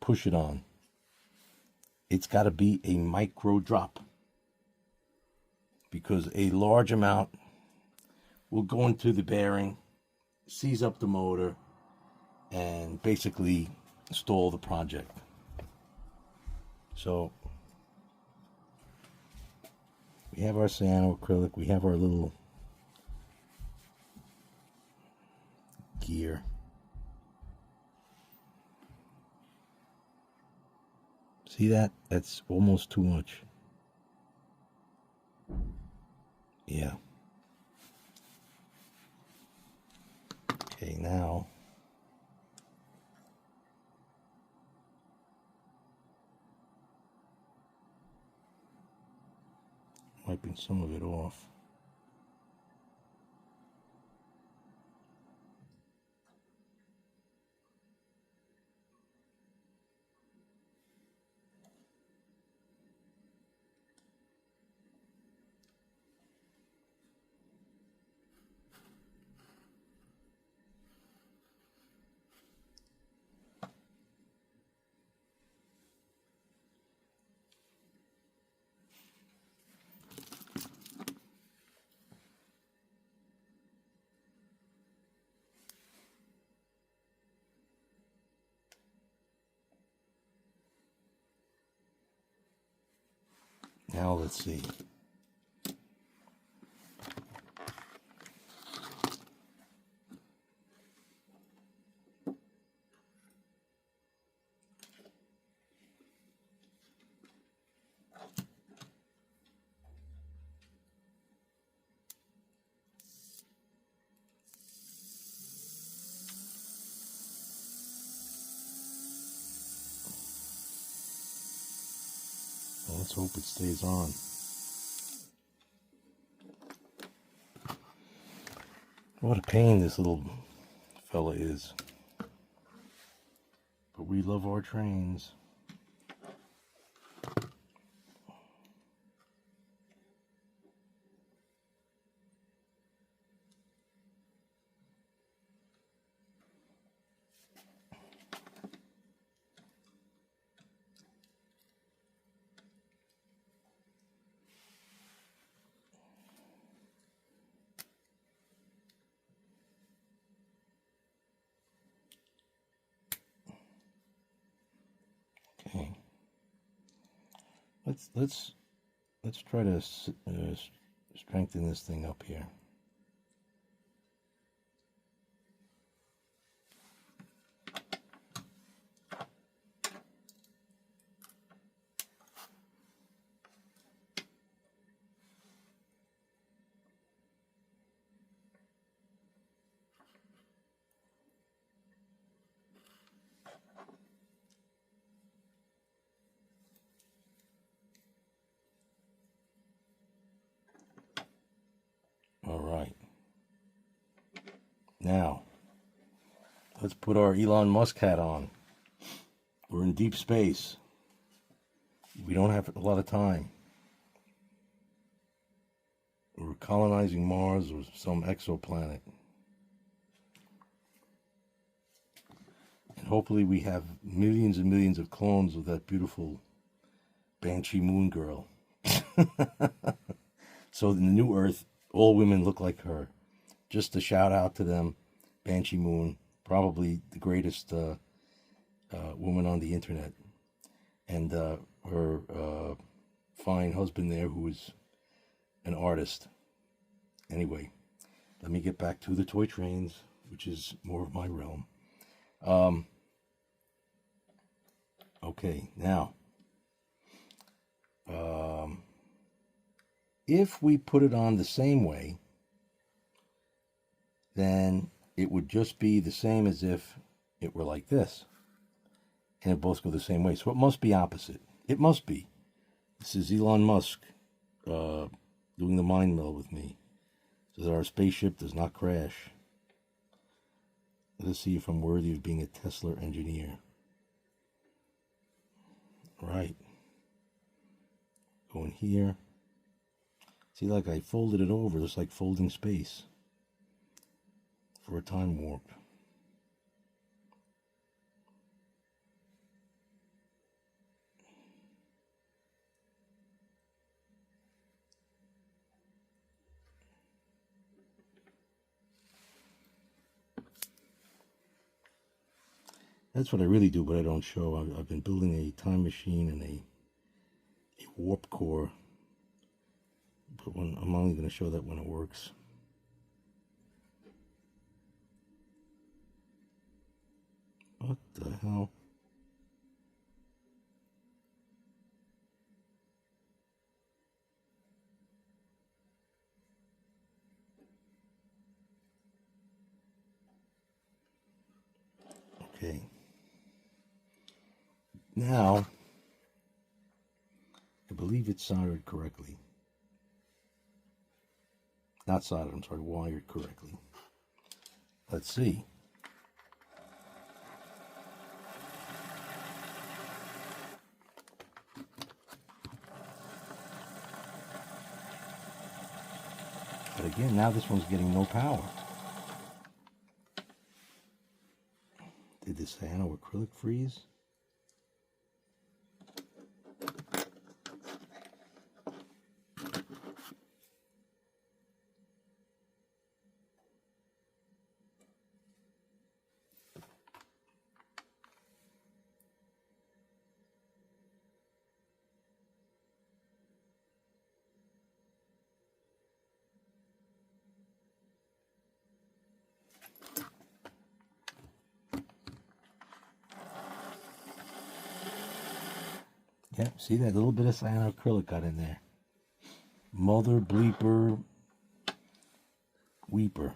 push it on. It's got to be a micro drop because a large amount will go into the bearing, seize up the motor, and basically stall the project. So we have our cyano acrylic, we have our little gear. See that? That's almost too much. Yeah. Okay, now wiping some of it off. Now let's see. Well, let's hope it stays on. What a pain this little fella is. But we love our trains. Okay. Let's try to strengthen this thing up here. All right. Now, let's put our Elon Musk hat on. We're in deep space. We don't have a lot of time. We're colonizing Mars or some exoplanet. And hopefully we have millions and millions of clones of that beautiful Banshee Moon girl. So in the new Earth, all women look like her. Just a shout out to them. Banshee Moon, probably the greatest woman on the internet. And her fine husband there, who is an artist. Anyway, let me get back to the toy trains, which is more of my realm. Okay, now, if we put it on the same way, then it would just be the same as if it were like this. And it both go the same way. So it must be opposite. It must be. This is Elon Musk doing the mind meld with me so that our spaceship does not crash. Let us see if I'm worthy of being a Tesla engineer. Right. Go in here. See, like I folded it over, just like folding space for a time warp. That's what I really do, but I don't show. I've been building a time machine and a warp core, but I'm only going to show that when it works. What the hell? Okay. Now, I believe it's soldered correctly. Not soldered, I'm sorry, wired correctly. Let's see. But again, now this one's getting no power. Did this cyano acrylic freeze? Yep, see that little bit of cyanoacrylic got in there. Mother bleeper weeper.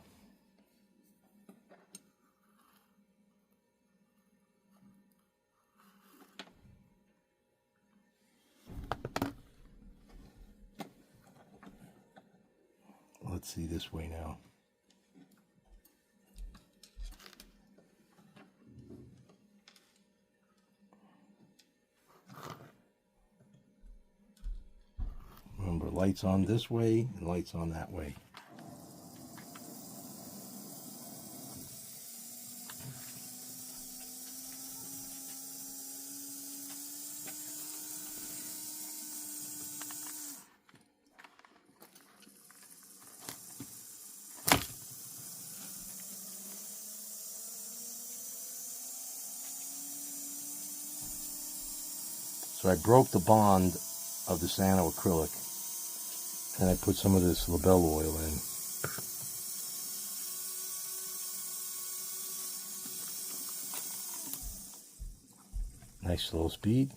Let's see this way now. Remember, lights on this way and lights on that way. So I broke the bond of the cyanoacrylic, and I put some of this labelle oil in. Nice slow speed.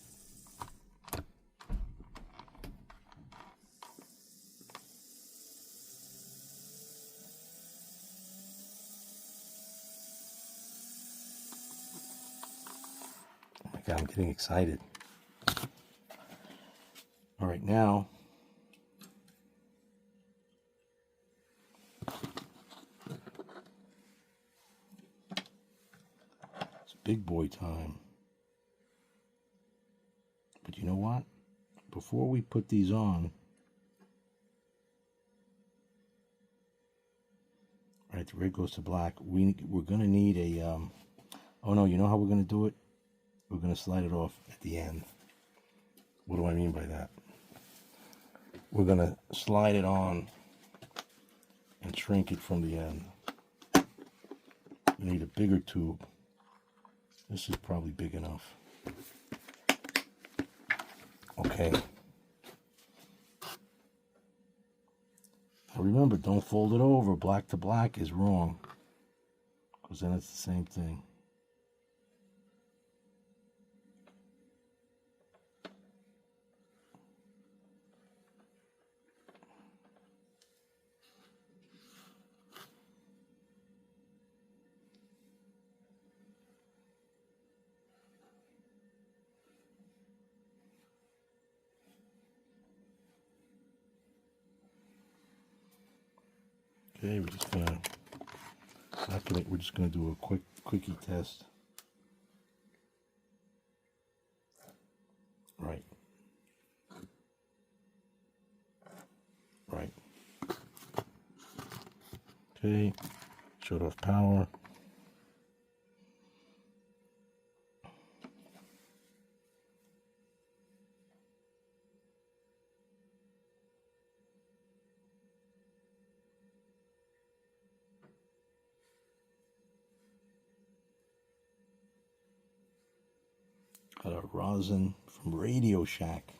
Oh my God, I'm getting excited. All right, now it's big boy time. But you know what? Before we put these on, right, the rig goes to black. We're gonna need a. Oh no, you know how we're gonna do it? We're gonna slide it off at the end. What do I mean by that? We're gonna slide it on and shrink it from the end. You need a bigger tube. This is probably big enough. Okay. Now remember, don't fold it over. Black to black is wrong, because then it's the same thing. Okay, we're just gonna do a quickie test. Right. Right. Okay. Shut off power. Got a rosin from Radio Shack.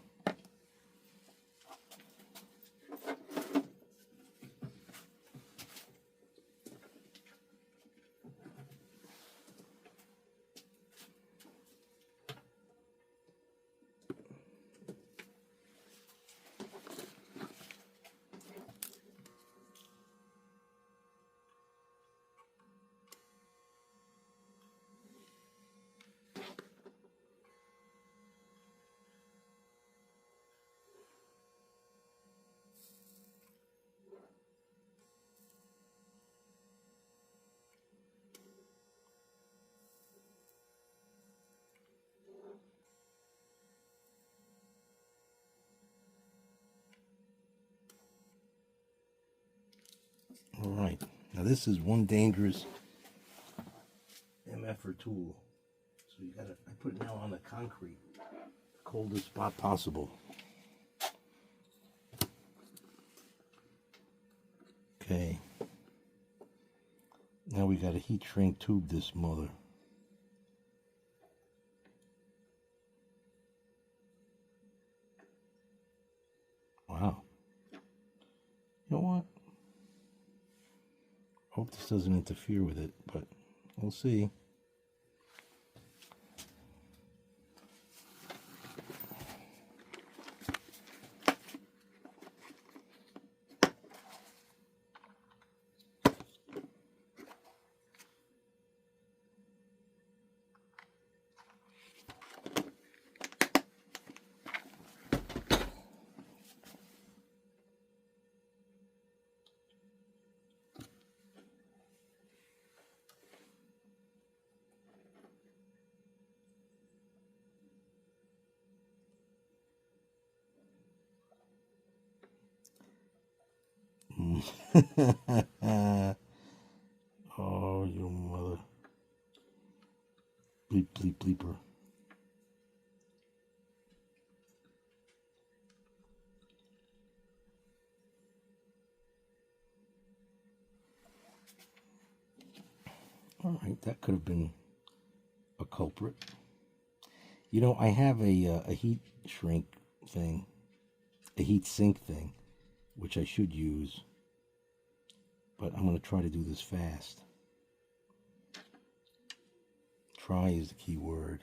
All right. Now this is one dangerous MFer tool. So I put it now on the concrete, the coldest spot possible. Okay. Now we got to heat shrink tube this mother. Wow. You know what? Hope this doesn't interfere with it, but we'll see. Oh, your mother. Bleep, bleep, bleeper. All right, that could have been a culprit. You know, I have a heat shrink thing, a heat sink thing, which I should use, but I'm going to try to do this fast. Try is the key word.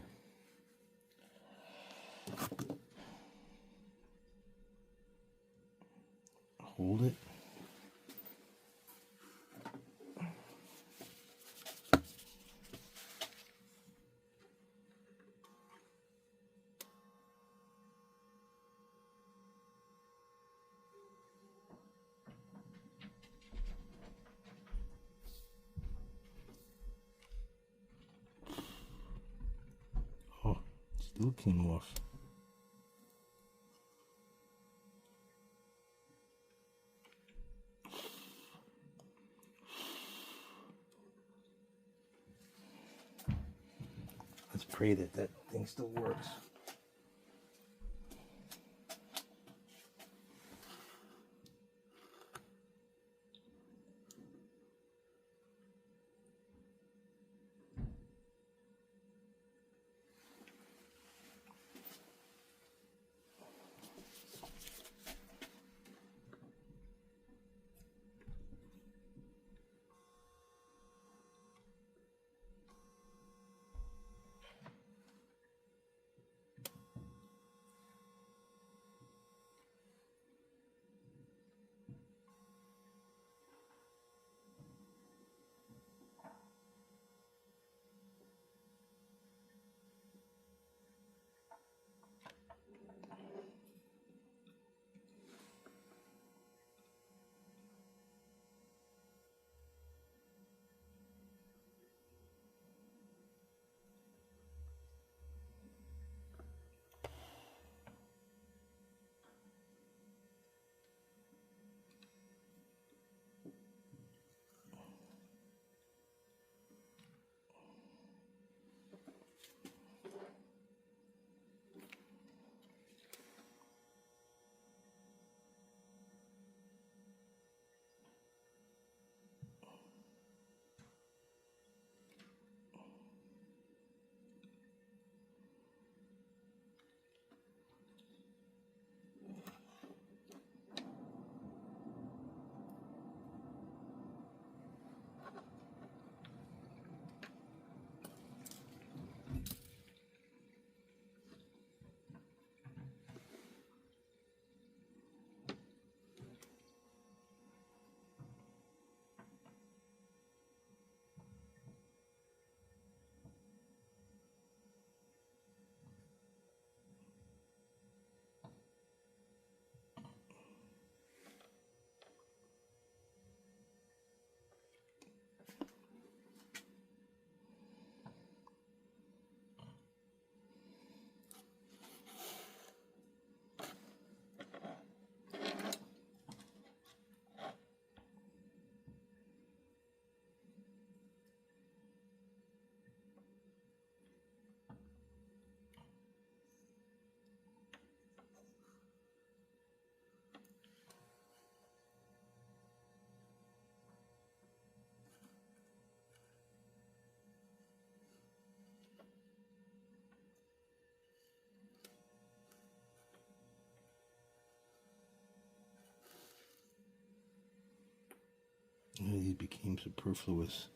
Hold it. Oh, still came off. Let's pray that that thing still works. These became superfluous.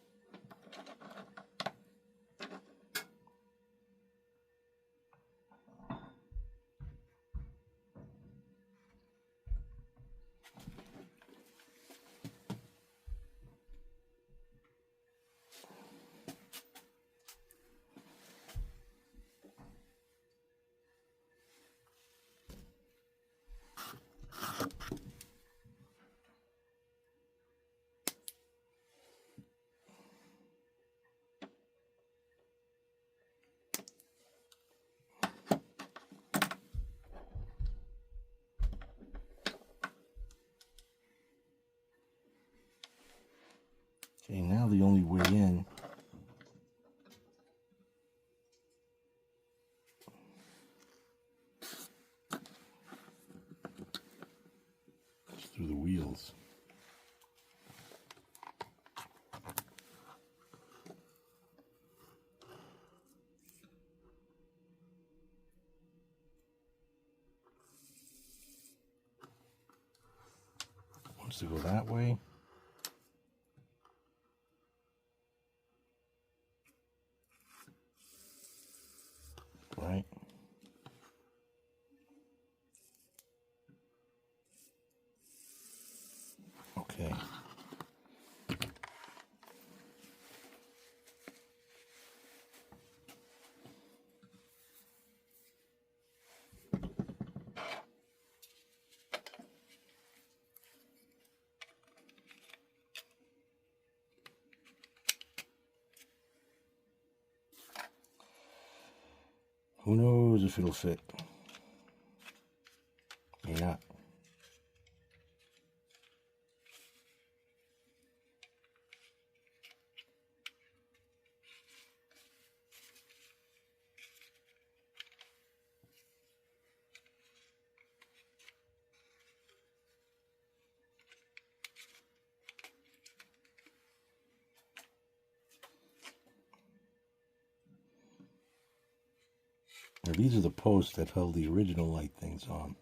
Okay, now the only way in is through the wheels. Wants to go that way. Right. Okay. Who knows if it'll fit? May not. Now these are the posts that held the original light things on.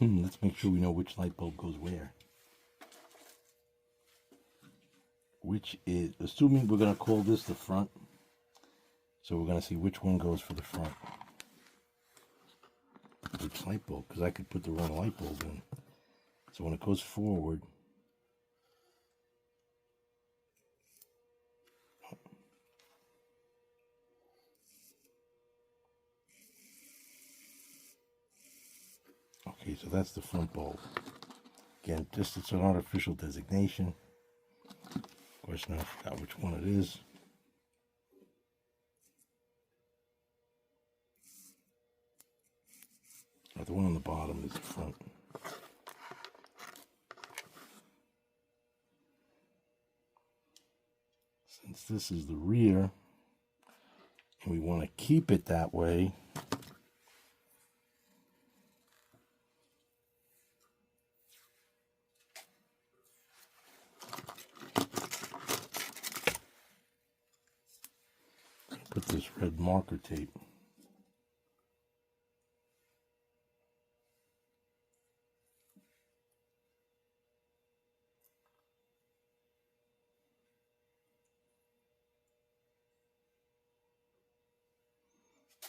Let's make sure we know which light bulb goes where. Which is, assuming we're going to call this the front, so we're going to see which one goes for the front. Which light bulb, because I could put the wrong light bulb in. So when it goes forward, okay, so that's the front bulb. Again, just it's an artificial designation. Of course, now I forgot which one it is. The one on the bottom is the front. Since this is the rear, and we want to keep it that way, put this red marker tape.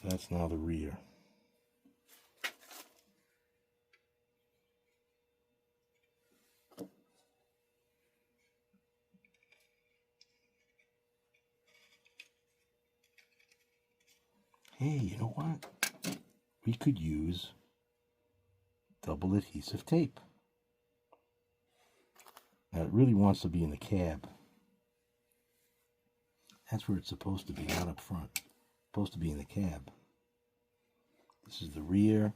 That's now the rear. Hey, you know what? We could use double adhesive tape. Now it really wants to be in the cab. That's where it's supposed to be, not up front. It's supposed to be in the cab. This is the rear.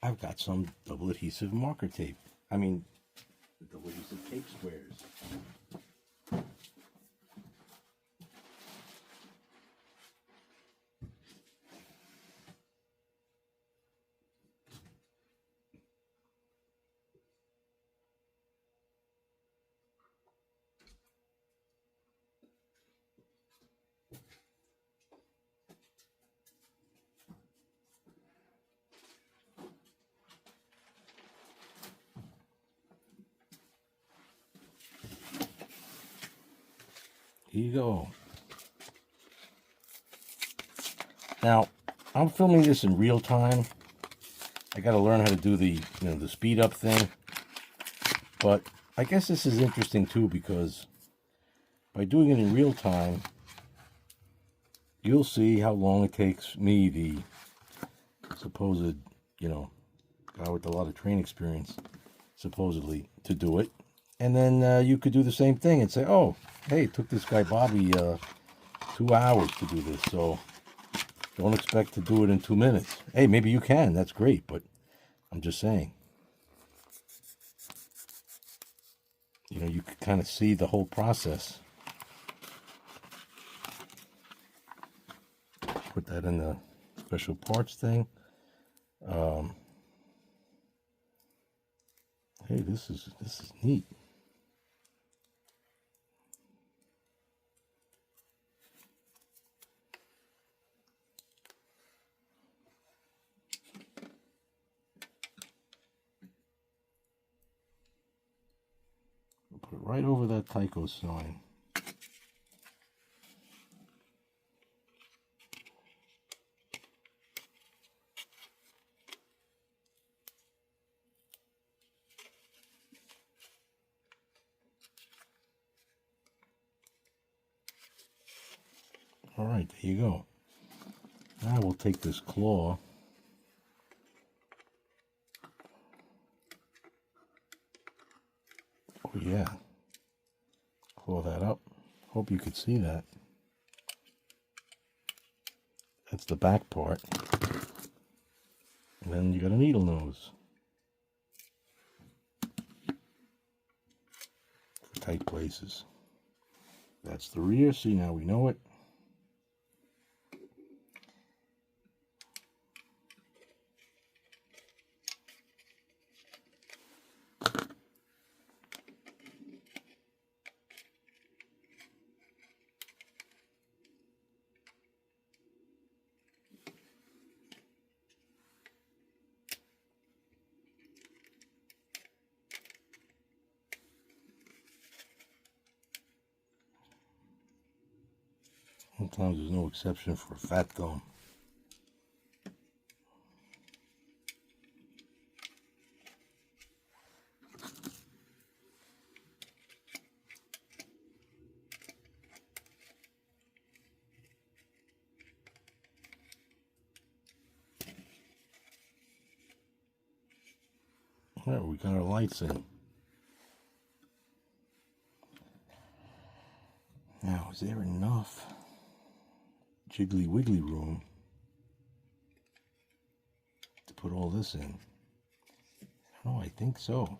I've got some double adhesive marker tape. I mean, double adhesive tape squares. Here you go. Now, I'm filming this in real time. I got to learn how to do the, the speed up thing. But I guess this is interesting too, because by doing it in real time, you'll see how long it takes me, the supposed, guy with a lot of train experience, supposedly, to do it. And then you could do the same thing and say, oh, hey, it took this guy Bobby 2 hours to do this. So Don't expect to do it in 2 minutes. Hey, maybe you can. That's great, but I'm just saying. You know, you can kind of see the whole process. Put that in the special parts thing. Hey, this is neat. Put it right over that TYCO sign. All right, there you go. Now we'll take this claw. Oh yeah. Claw that up. Hope you could see that. That's the back part. And then you got a needle nose. For tight places. That's the rear. See, now we know it. Sometimes there's no exception for a fat thumb. All right, we got our lights in. Now, is there enough jiggly wiggly room to put all this in? Oh, I think so.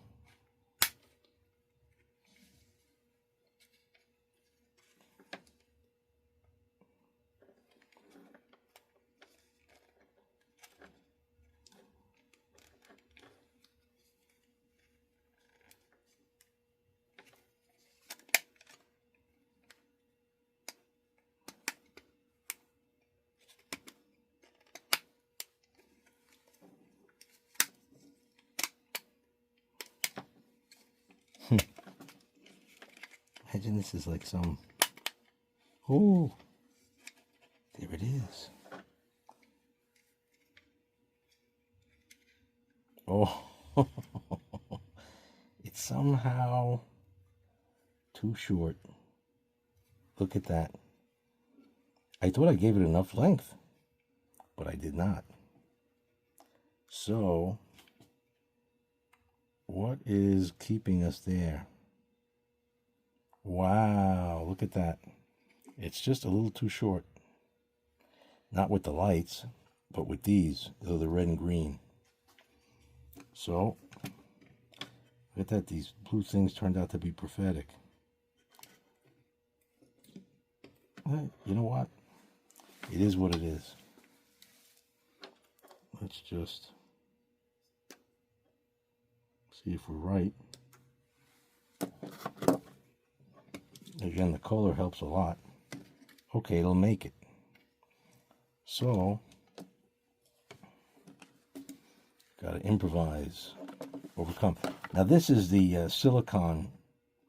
Imagine this is like some... Oh, there it is. Oh, it's somehow too short. Look at that. I thought I gave it enough length, but I did not. So, what is keeping us there? Wow, look at that. It's just a little too short. Not with the lights, but with these. They're the red and green. So, look at that. These blue things turned out to be prophetic. You know what? It is what it is. Let's just see if we're right. Again, the color helps a lot. Okay, it'll make it. So, gotta improvise, overcome. Now this is the silicone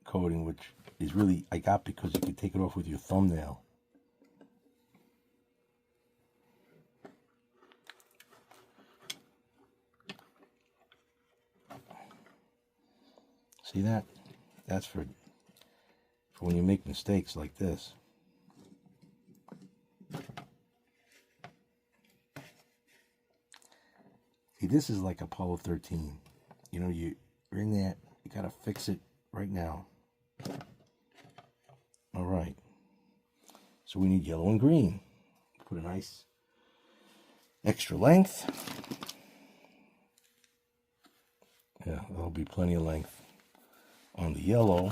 coating, which is really, I got because you can take it off with your thumbnail. See that? That's for when you make mistakes like this. See, this is like Apollo 13. You know, you're in that, you gotta fix it right now. All right. So we need yellow and green. Put a nice extra length. Yeah, there'll be plenty of length on the yellow.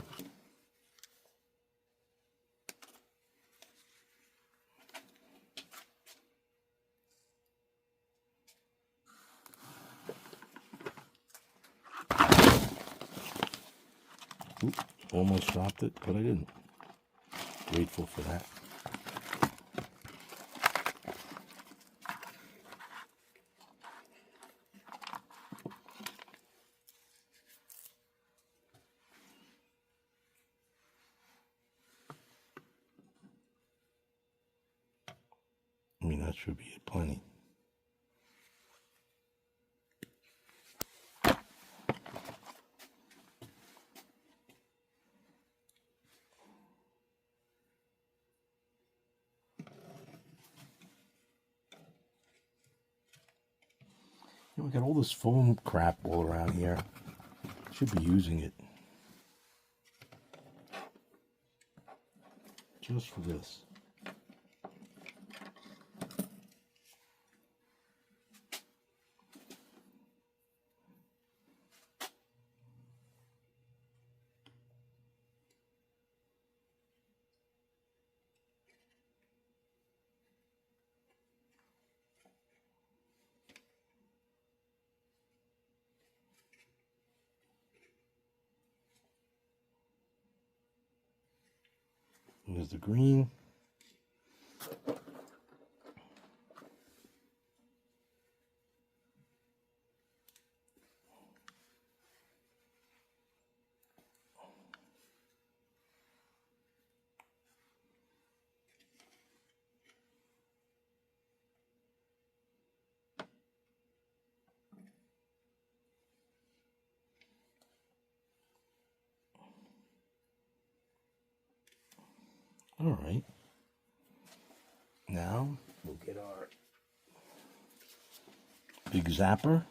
Oop, almost dropped it, but I didn't. Grateful for that. I mean, that should be plenty. We got all this foam crap all around here. Should be using it just for this. There's the green. All right. Now we'll get our big zapper.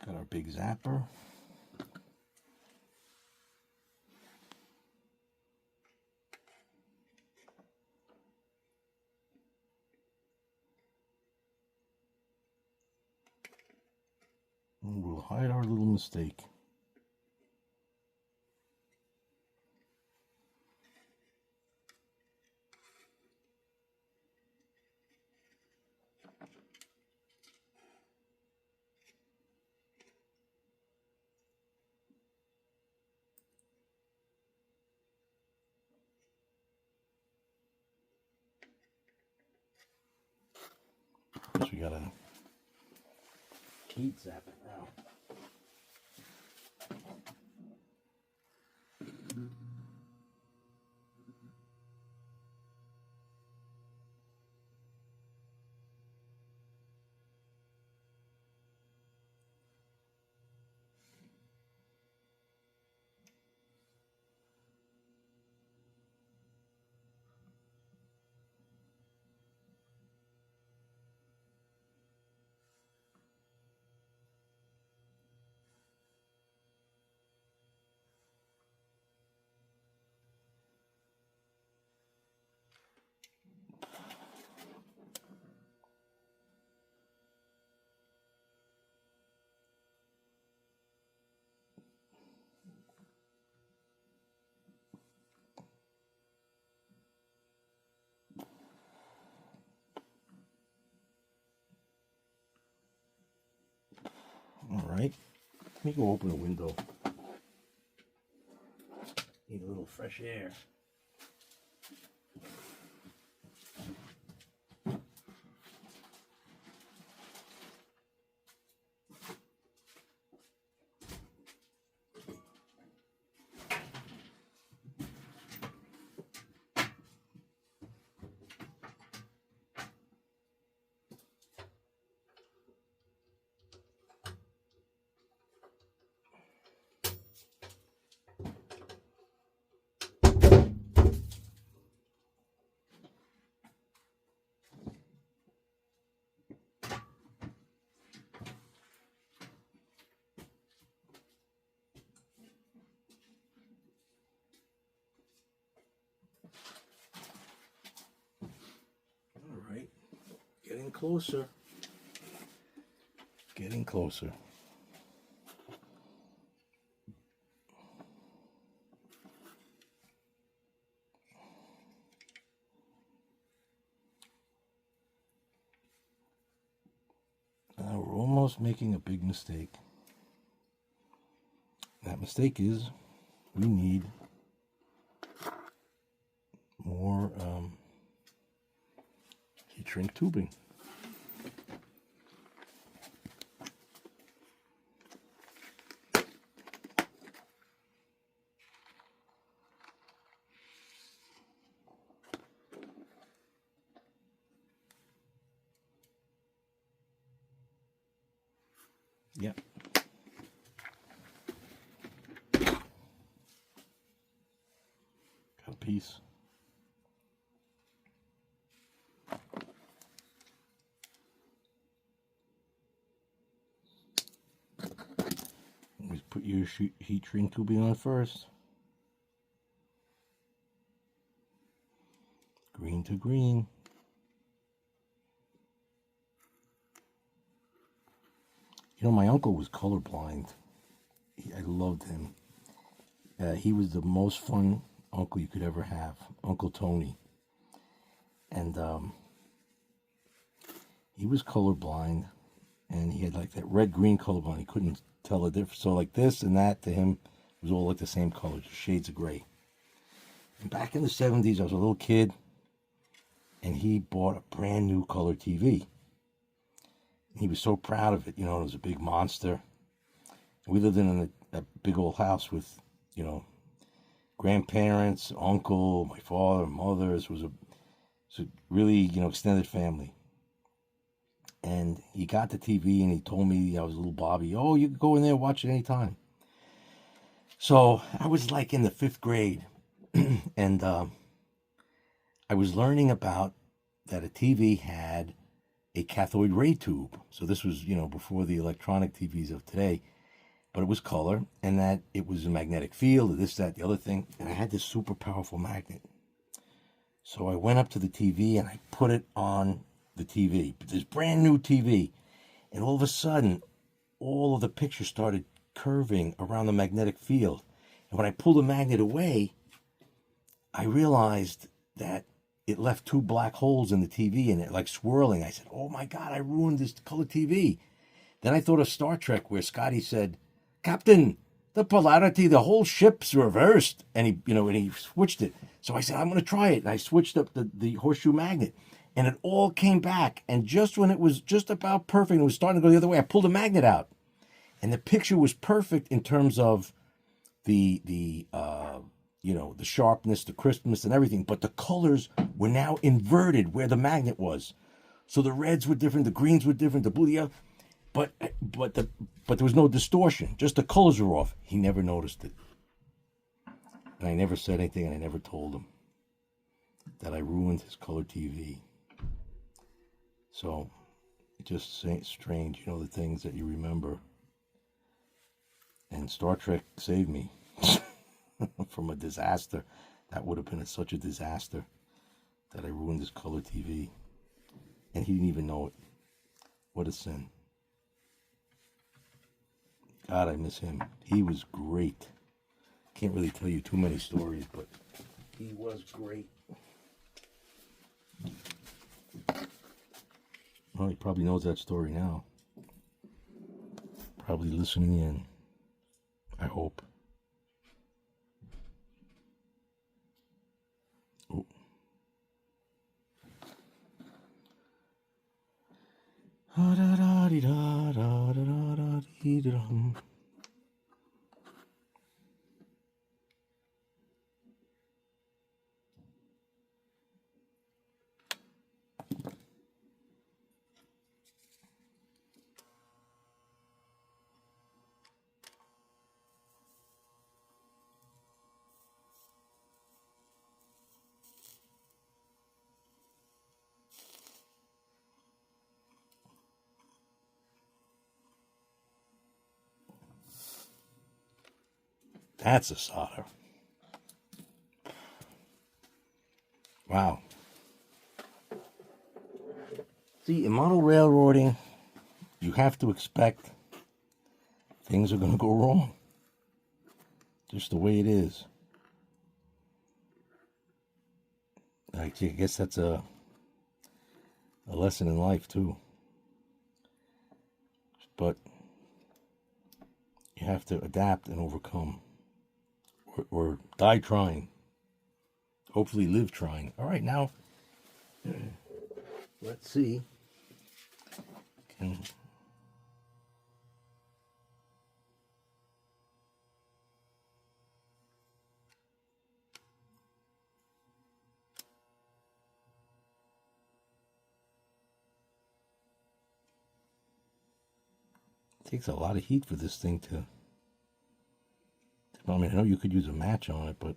Got our big zapper. And we'll hide our little mistake. So we gotta heat zap it now. All right, let me go open a window. Need a little fresh air. closer. Getting closer. Now we're almost making a big mistake. That mistake is we need more heat shrink tubing. Yep. Got a piece. Always put your heat shrink tubing on first. Green to green. You know, my uncle was colorblind. I loved him. He was the most fun uncle you could ever have, Uncle Tony. And he was colorblind, and he had like that red-green colorblind. He couldn't tell the difference. So like this and that to him was all like the same color, just shades of gray. And back in the 70s, I was a little kid, and he bought a brand new color TV. He was so proud of it, you know, it was a big monster. We lived in a big old house with, you know, grandparents, uncle, my father, mother. It was a really, you know, extended family. And he got the TV and he told me I was a little Bobby. Oh, you can go in there and watch it anytime. So I was like in the 5th grade. And I was learning about that a TV had a cathode ray tube. So this was, you know, before the electronic TVs of today, but it was color, and that it was a magnetic field, this, that, the other thing, and I had this super powerful magnet. So I went up to the TV and I put it on the TV, this brand new TV, and all of a sudden, all of the pictures started curving around the magnetic field. And when I pulled the magnet away, I realized that it left 2 black holes in the TV and it like swirling. I said, oh my God, I ruined this color TV. Then I thought of Star Trek where Scotty said, Captain, the polarity, the whole ship's reversed. And he, you know, and he switched it. So I said, I'm going to try it. And I switched up the horseshoe magnet and it all came back. And just when it was just about perfect, it was starting to go the other way, I pulled the magnet out. And the picture was perfect in terms of the you know, the sharpness, the crispness, and everything. But the colors were now inverted where the magnet was. So the reds were different, the greens were different, the blue, yeah. But there was no distortion. Just the colors were off. He never noticed it. And I never said anything, and I never told him that I ruined his color TV. So it's just strange, you know, the things that you remember. And Star Trek saved me. From a disaster. That would have been such a disaster that I ruined his color TV. And he didn't even know it. What a sin. God, I miss him. He was great. Can't really tell you too many stories, but he was great. Well, he probably knows that story now. Probably listening in. I hope. That's a solder. Wow. See, in model railroading, you have to expect things are going to go wrong. Just the way it is. I guess that's a lesson in life, too. But you have to adapt and overcome. Or die trying. Hopefully live trying. All right, now, let's see. It takes a lot of heat for this thing to... I mean, I know you could use a match on it, but...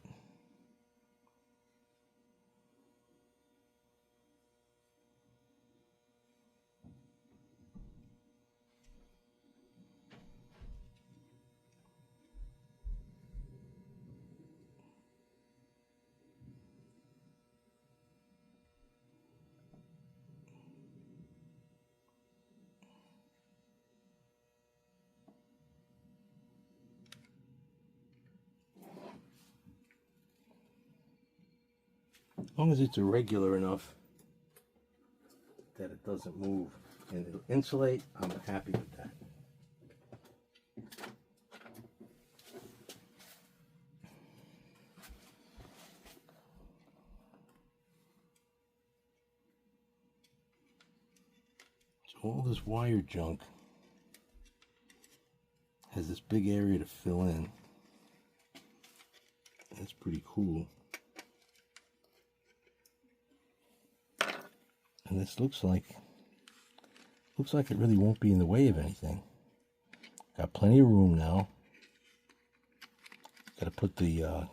as long as it's irregular enough that it doesn't move and it'll insulate, I'm happy with that. So all this wire junk has this big area to fill in. That's pretty cool. And this looks like it really won't be in the way of anything. Got plenty of room now. Got to put the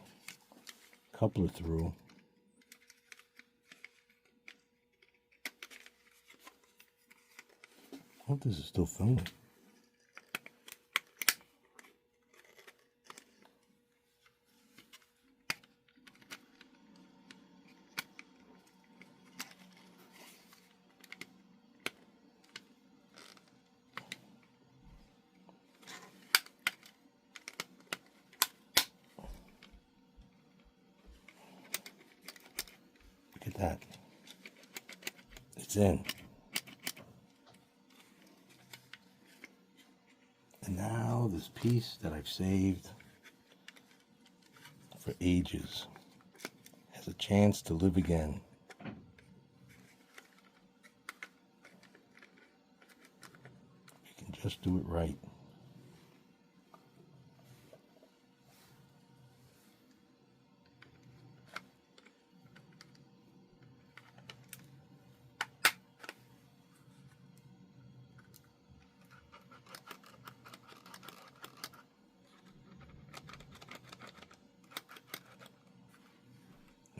coupler through. I hope this is still filming. Look at that. It's in. And now this piece that I've saved for ages has a chance to live again. We can just do it right.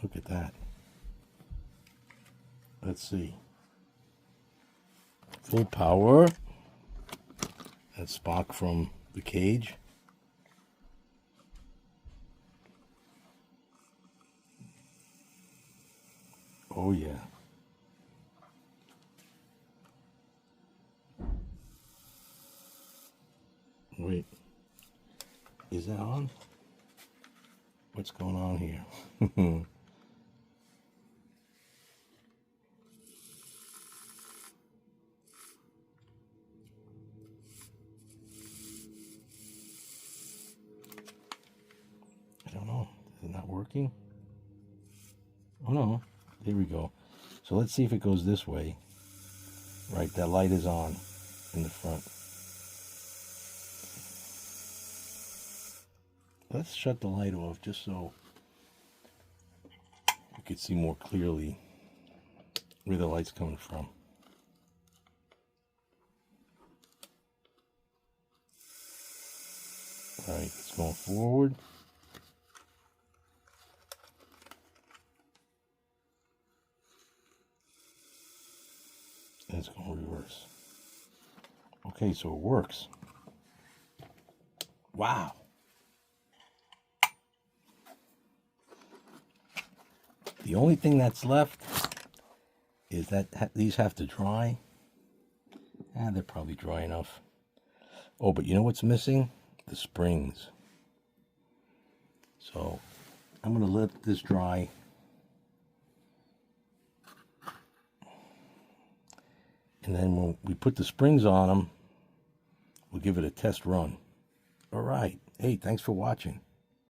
Look at that. Let's see. Full power. That's Spock from the cage. Oh yeah. Wait. Is that on? What's going on here? I don't know. Is it not working? Oh no. There we go. So let's see if it goes this way. Right, that light is on in the front. Let's shut the light off just so we could see more clearly where the light's coming from. All right, it's going forward. And it's going reverse. Okay, so it works. Wow. The only thing that's left is that these have to dry, They're probably dry enough. Oh, but you know what's missing? The springs. So I'm going to let this dry. And then when we put the springs on them, we'll give it a test run. All right. Hey, thanks for watching.